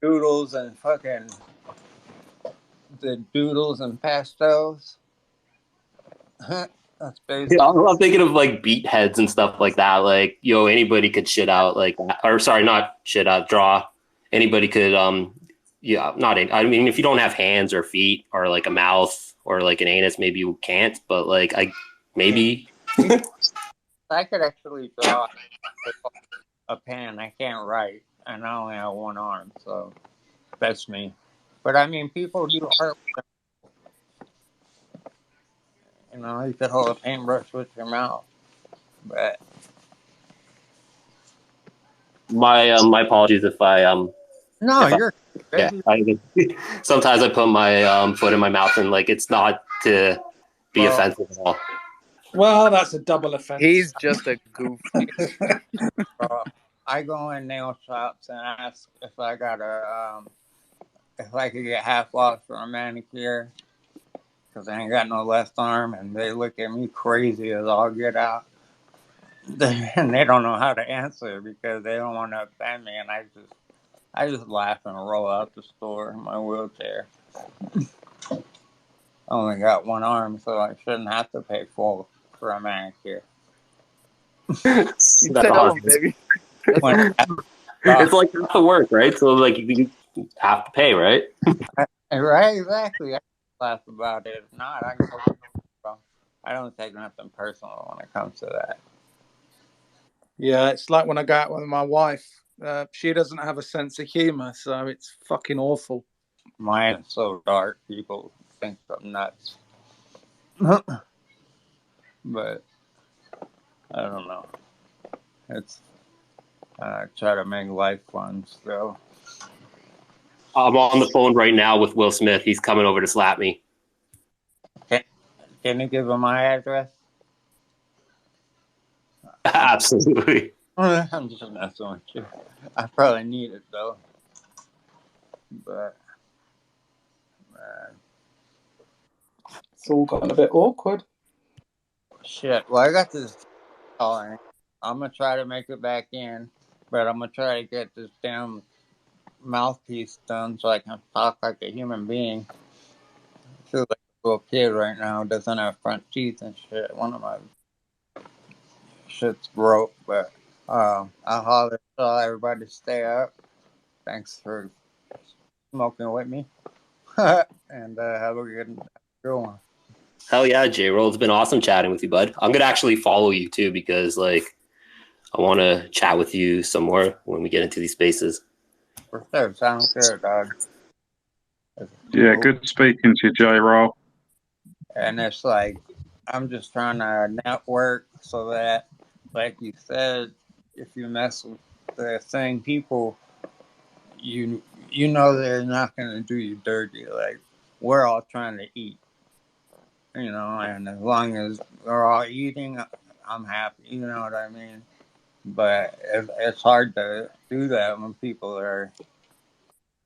Doodles and fucking the doodles and pastels. That's basically. Yeah, I'm thinking of like beat heads and stuff like that. Like, anybody could shit out draw. Anybody could I mean, if you don't have hands or feet or like a mouth or like an anus, maybe you can't. But like, maybe. I could actually draw a pen. I can't write, and I only have one arm, so that's me. But I mean, people do art. You could hold a paintbrush with your mouth, but my apologies if I you're yeah. Sometimes I put my foot in my mouth, and like, it's not to be offensive at all. Well, that's a double offense. He's just a goof. I go in nail shops and ask if I got if I could get half off for a manicure, because I ain't got no left arm, and they look at me crazy as all get out. and they don't know how to answer because they don't want to offend me, and I just laugh and roll out the store in my wheelchair. I only got one arm, so I shouldn't have to pay full for a manicure. That's awesome. baby. It's like half the work, right? So like you have to pay, right? Right, exactly. I laugh about it. If not, I don't take nothing personal when it comes to that. Yeah, it's like when I go out with my wife. She doesn't have a sense of humor, so it's fucking awful. Mine is so dark, people think I'm nuts. But I don't know. It's I try to make life fun still. I'm on the phone right now with Will Smith. He's coming over to slap me. Can you give him my address? Absolutely. I'm just messing with you. I probably need it though. But it's all gotten a bit awkward. Shit. Well, I got this calling. I'm gonna try to make it back in, but I'm gonna try to get this damn mouthpiece done so I can talk like a human being. I feel like a little kid right now, doesn't have front teeth and shit. One of my shit's broke, but I'll holler, tell everybody to stay up. Thanks for smoking with me. And have a good one. Hell yeah, J-Roll. It's been awesome chatting with you, bud. I'm going to actually follow you too because like I want to chat with you some more when we get into these spaces. For sure. Sounds good, dog. Yeah, good speaking to you, J-Roll. And it's like, I'm just trying to network so that, like you said, if you mess with the same people, you know they're not going to do you dirty. Like, we're all trying to eat, you know, and as long as we're all eating, I'm happy, you know what I mean? But it's hard to do that when people are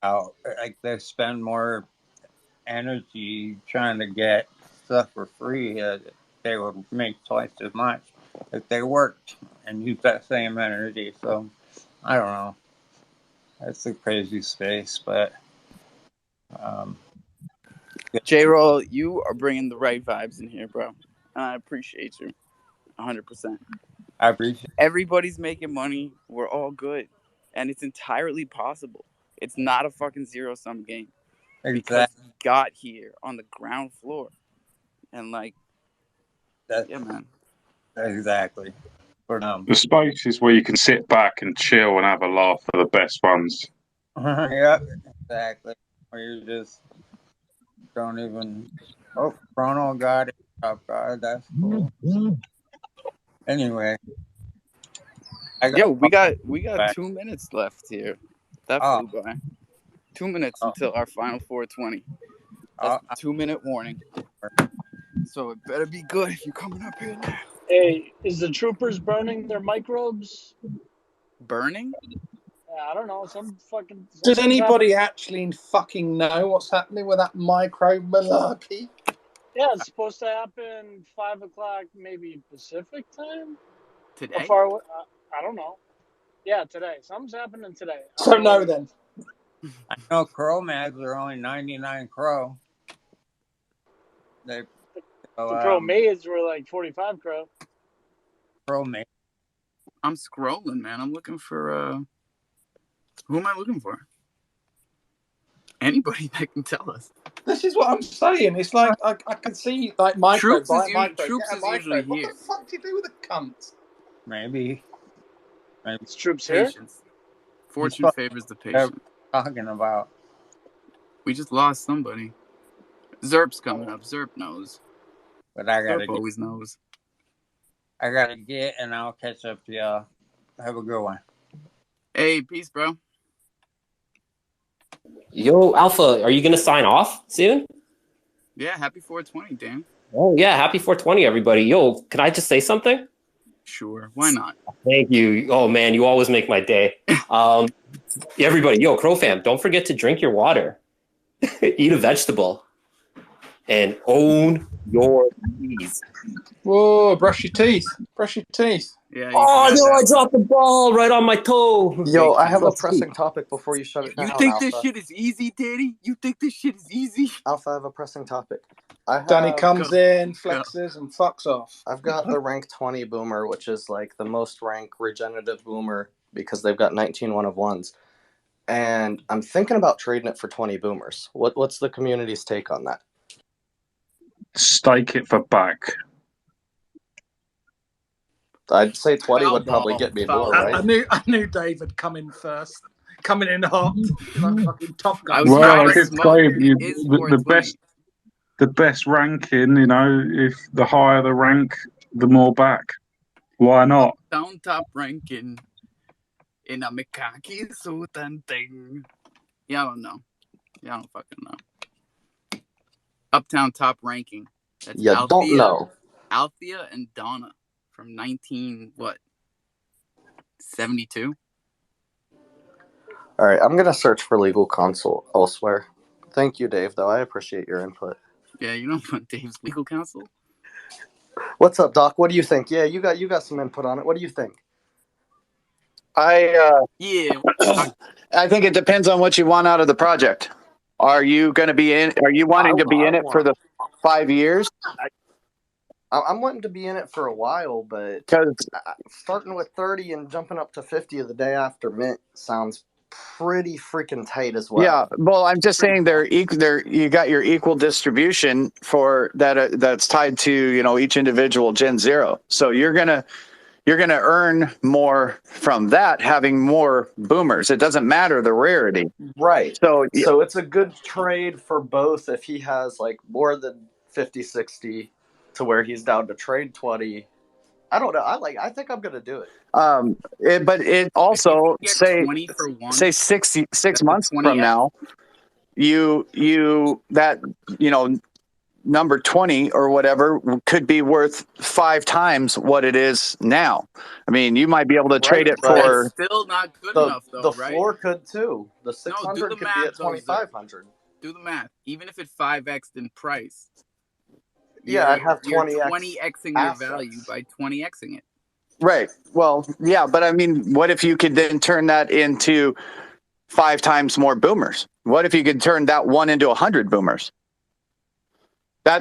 out. Like, they spend more energy trying to get stuff for free. They would make twice as much if they worked and used that same energy. So, I don't know. It's a crazy space, but J-Roll, you are bringing the right vibes in here, bro. I appreciate you 100%. I appreciate it. Everybody's making money. We're all good. And it's entirely possible. It's not a fucking zero-sum game. Because Exactly. we got here on the ground floor. And like, yeah, man. Exactly. The spaces where you can sit back and chill and have a laugh are the best ones. Yep, exactly. Where you just don't even. Oh, Chrono got it. Top guard. That's cool. Anyway, We got 2 minutes left here. That flew by. 2 minutes until our final 420. That's a 2-minute warning. So it better be good if you're coming up here now. Hey, is the troopers burning their microbes? Burning? I don't know. Some fucking. Does anybody actually fucking know what's happening with that microbe malarkey? Yeah, it's supposed to happen 5 o'clock, maybe Pacific time. Today? How far away? I don't know. Yeah, today. Something's happening today. So no, then. I know crow mags are only 99 crow. The crow maids were like 45 crow. Crow maid. I'm scrolling, man. I'm looking for who am I looking for? Anybody that can tell us. This is what I'm saying. It's like I can see like microbes. Troops is Microbe. usually What here. the fuck do you do with a cunt? Maybe. It's troops here. Patience. Fortune favors the patient. Talking about. We just lost somebody. Zerp's coming up. Zerp knows. But I gotta Zerp always knows. I gotta get, and I'll catch up to y'all. Have a good one. Hey, peace, bro. Yo, Alpha, are you going to sign off soon? Yeah, happy 420, Dan. Oh, yeah, happy 420, everybody. Yo, can I just say something? Sure, why not? Thank you. Oh, man, you always make my day. Everybody, yo, Crow fam, don't forget to drink your water. Eat a vegetable. And own your teeth. Whoa, brush your teeth. Brush your teeth. Yeah. Oh no! I dropped the ball right on my toe. Yo, I have a pressing topic before you shut it down. You think Alpha. this shit is easy, Daddy? You think this shit is easy? Alpha, I have a pressing topic. Danny comes in, flexes, and fucks off. I've got the rank 20 boomer, which is like the most rank regenerative boomer because they've got 19 1-of-1s. And I'm thinking about trading it for 20 boomers. What's the community's take on that? Stake it for back. I'd say 20 would probably get me more, right? I knew Dave had come in first. Coming in hot, like fucking Top Gun. Well, I did say the best ranking. You know, if the higher the rank, the more back. Why not? Down top ranking in a Mikaki suit and thing. Yeah, I don't know. Yeah, I don't fucking know. Uptown top ranking. That's You don't know. Althea and Donna from 1972. All right, I'm going to search for legal counsel elsewhere. Thank you, Dave, though. I appreciate your input. Yeah, you know about Dave's legal counsel? What's up, Doc? What do you think? Yeah, you got some input on it. What do you think? Yeah. I think it depends on what you want out of the project. Are you going to be in? Are you wanting to be in it for the 5 years? I'm wanting to be in it for a while, but starting with 30 and jumping up to 50 the day after mint sounds pretty freaking tight as well. Yeah, well, I'm just saying you got your equal distribution for that. That's tied to, you know, each individual Gen 0. So you're gonna earn more from that, having more boomers. It doesn't matter the rarity, right? So it's a good trade for both if he has like more than 50, 60 to where he's down to trade 20. I don't know. I think I'm gonna do it. But it also say 20 for one, 6 months from now, number 20 or whatever could be worth 5 times what it is now. I mean, you might be able to trade it for. That's still not good enough, though, the right? floor could too. The 600 could be at 2,500. Do the math. Even if it 5x'd in price. Yeah, I'd have 20x. 20xing your value by 20xing it. Right. Well, yeah, but I mean, what if you could then turn that into 5 times more boomers? What if you could turn that one into 100 boomers?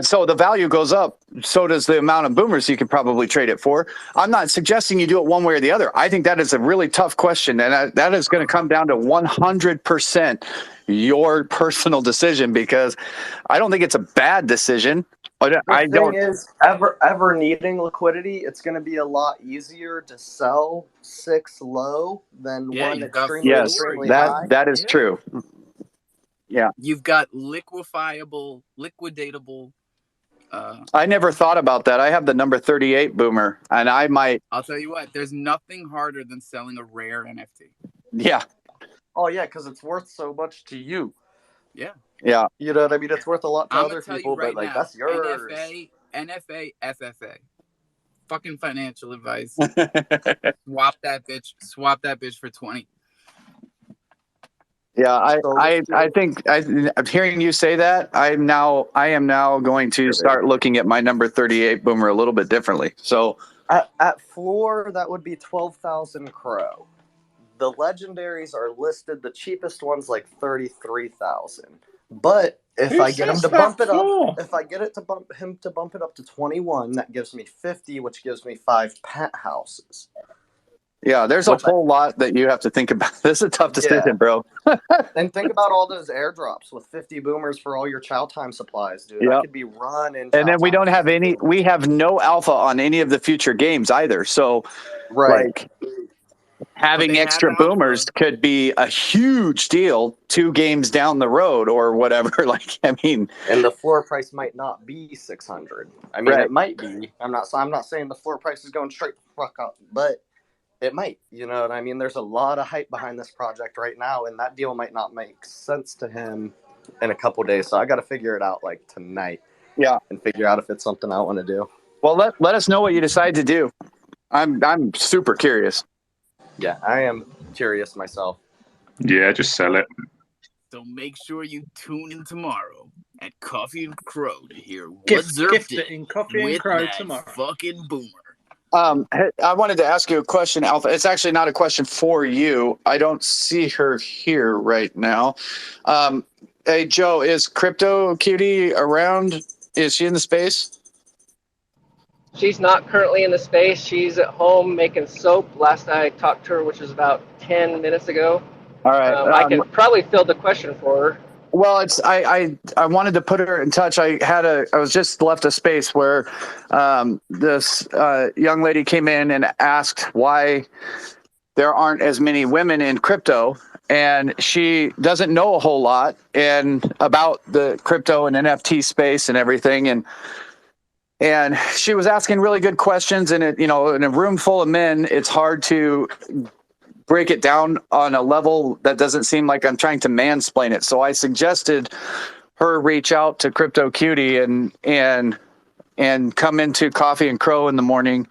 So the value goes up. So does the amount of boomers you can probably trade it for. I'm not suggesting you do it one way or the other. I think that is a really tough question, and that is going to come down to 100% your personal decision, because I don't think it's a bad decision. The thing is, ever needing liquidity, it's going to be a lot easier to sell 6 low than one extremely high. That is true. Yeah. You've got liquidatable. I never thought about that. I have the number 38 boomer, and I might. I'll tell you what. There's nothing harder than selling a rare NFT. Yeah. Oh yeah, because it's worth so much to you. Yeah. Yeah. You know what I mean? It's worth a lot to I'm other tell people, you right but like now, that's yours. NFA, FFA. Fucking financial advice. Swap that bitch for 20. Yeah, I think I'm hearing you say that. I am now going to start looking at my number 38 boomer a little bit differently. So at floor, that would be 12,000 crow. The legendaries are listed. The cheapest one's like 33,000. But if I get him to bump it up, if I get him to bump it up to 21, that gives me 50, which gives me 5 penthouses. Yeah, there's a whole lot that you have to think about. This is a tough decision, bro. And think about all those airdrops with 50 boomers for all your chow time supplies, dude. Yep. That could be running. And then we don't have any. We have no alpha on any of the future games either. So, like, having extra boomers could be a huge deal 2 games down the road or whatever. Like, I mean, and the floor price might not be 600. I mean, it might be. I'm not saying the floor price is going straight the fuck up, but it might. You know what I mean? There's a lot of hype behind this project right now, and that deal might not make sense to him in a couple days. So I got to figure it out like tonight. Yeah, and figure out if it's something I want to do. Well, let us know what you decide to do. I'm super curious. Yeah, I am curious myself. Yeah, just sell it. So make sure you tune in tomorrow at Coffee and Crow to hear what Zerf did it in Coffee and with Crow that tomorrow. fucking boomer. I wanted to ask you a question, Alpha. It's actually not a question for you. I don't see her here right now. Hey, Joe, is Crypto Cutie around? Is she in the space? She's not currently in the space. She's at home making soap. Last I talked to her, which was about 10 minutes ago. All right. I can probably field the question for her. Well, it's I wanted to put her in touch. I was just left a space where this young lady came in and asked why there aren't as many women in crypto, and she doesn't know a whole lot about the crypto and NFT space and everything, and she was asking really good questions, and in a room full of men, it's hard to break it down on a level that doesn't seem like I'm trying to mansplain it. So I suggested her reach out to Crypto Cutie and come into Coffee and Crow in the morning.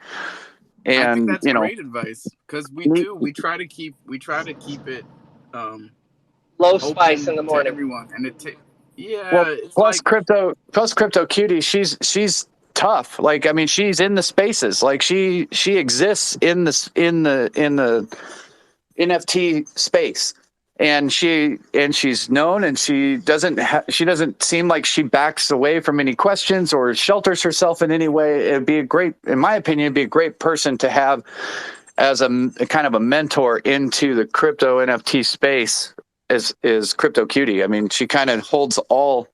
And I think that's great advice, because we try to keep it low spice in the morning. To everyone, and plus Crypto Cutie, she's tough. Like, I mean, she's in the spaces. Like she exists in the NFT space, and she's known, and she doesn't seem like she backs away from any questions or shelters herself in any way. In my opinion, it'd be a great person to have as a kind of a mentor into the crypto NFT space is Crypto Cutie. I mean, she kind of holds all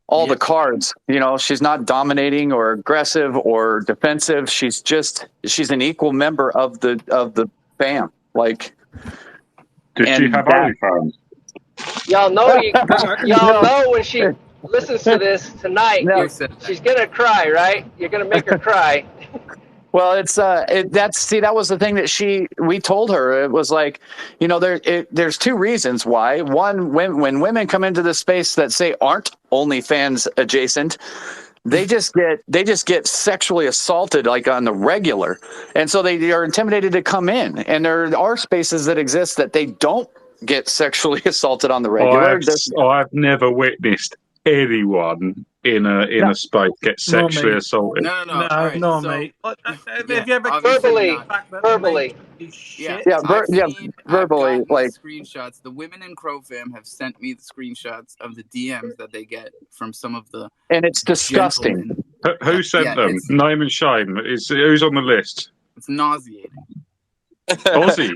the cards. She's not dominating or aggressive or defensive. She's an equal member of the fam. Like, did she have OnlyFans? Y'all know when she listens to this tonight, she's gonna cry, right? You're gonna make her cry. Well, that was the thing that we told her. It was like, there's two reasons why. One, when women come into the space that say aren't OnlyFans adjacent, they just get sexually assaulted like on the regular, and so they are intimidated to come in. And there are spaces that exist that they don't get sexually assaulted on the regular. I've never witnessed anyone in a space get sexually assaulted. No, Right, mate. Have you ever verbally? Verbally. Like, screenshots. The women in Crow Fam have sent me the screenshots of the DMs that they get from some of the. And it's disgusting. Who sent them? Name and shame. Who's on the list? It's nauseating. Aussie.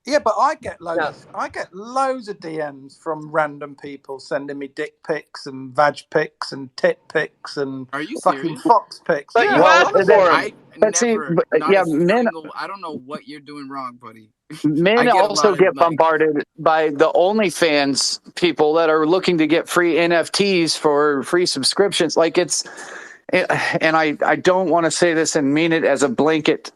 Yeah, but I get loads. Yeah. I get loads of DMs from random people sending me dick pics and vag pics and tit pics and fucking fox pics. But you asked for men. I don't know what you're doing wrong, buddy. Men also get bombarded by the OnlyFans people that are looking to get free NFTs for free subscriptions. Like and I don't want to say this and mean it as a blanket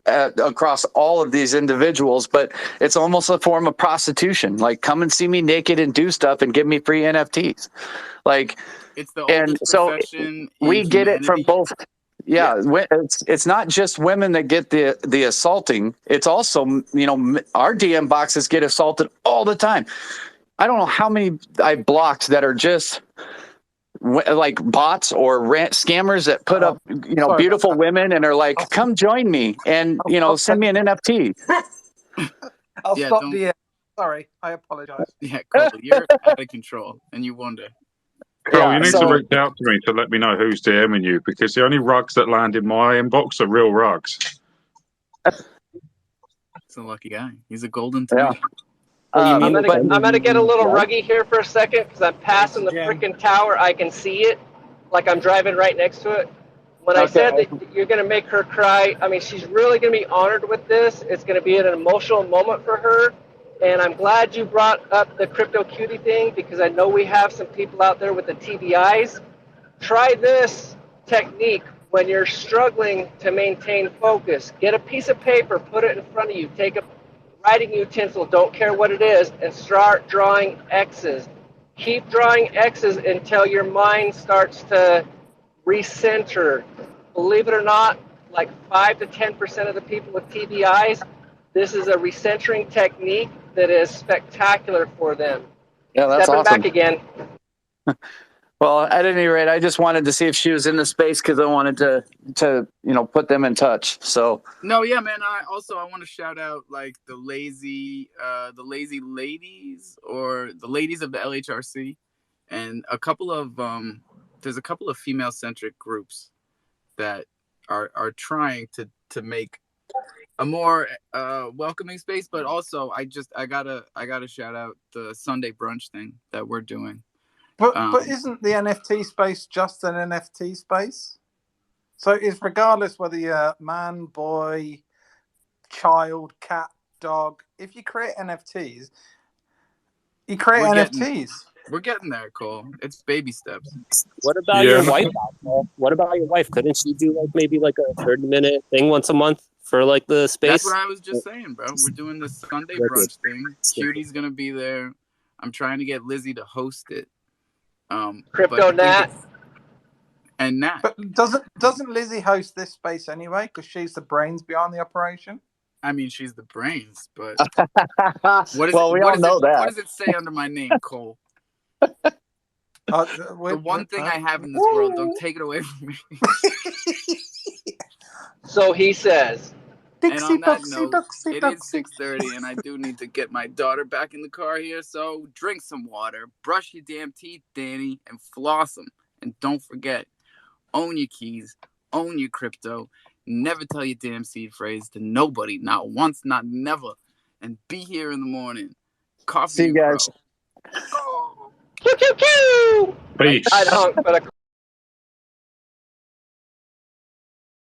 across all of these individuals, but it's almost a form of prostitution. Like, come and see me naked and do stuff and give me free NFTs. Like, it's the oldest profession. We get it from both. Yeah, it's not just women that get the assaulting. It's also, our DM boxes get assaulted all the time. I don't know how many I've blocked that are just like bots or scammers that put up, beautiful women and are like, come join me and, send me an NFT. I'll stop the. Sorry, I apologize. Yeah, cool. You're out of control and you wonder. Carl, you need to reach out to me to let me know who's DMing you, because the only rugs that land in my inbox are real rugs. He's a lucky guy. He's a golden tomato. I'm gonna get a little ruggy here for a second because I'm passing the freaking tower. I can see it, like I'm driving right next to it. When I said that you're gonna make her cry, I mean, she's really gonna be honored with this. It's gonna be an emotional moment for her, and I'm glad you brought up the Crypto Cutie thing, because I know we have some people out there with the TBIs. Try this technique when you're struggling to maintain focus. Get a piece of paper, put it in front of you, take a writing utensil, don't care what it is, and start drawing X's. Keep drawing X's until your mind starts to recenter. Believe it or not, like 5 to 10% of the people with TBIs, this is a recentering technique that is spectacular for them. Yeah, that's Stepping awesome. back again. Well, at any rate, I just wanted to see if she was in the space because I wanted to put them in touch. So No, yeah, man. I want to shout out like the lazy ladies or the ladies of the LHRC, and a couple of there's a couple of female centric groups that are trying to make a more welcoming space. But also, I gotta shout out the Sunday brunch thing that we're doing. But isn't the NFT space just an NFT space? So it's regardless whether you're man, boy, child, cat, dog. If you create NFTs, you create NFTs. We're getting there, Cole. It's baby steps. What about your wife, Cole? What about your wife? Couldn't she do like maybe like a 30-minute thing once a month for like the space? That's what I was just saying, bro. We're doing the Sunday brunch thing. Cutie's gonna be there. I'm trying to get Lizzie to host it. Crypto Nat. And Nat. But doesn't Lizzie host this space anyway? Because she's the brains behind the operation. I mean, she's the brains, but we all know that. What does it say under my name, Cole? The one thing I have in this world. Don't take it away from me. So he says. And on that note, it is 6:30, and I do need to get my daughter back in the car here. So drink some water, brush your damn teeth, Danny, and floss them. And don't forget, own your keys, own your crypto. Never tell your damn seed phrase to nobody, not once, not never. And be here in the morning. Coffee. See you guys. Pew, pew, pew. Peace. I don't, but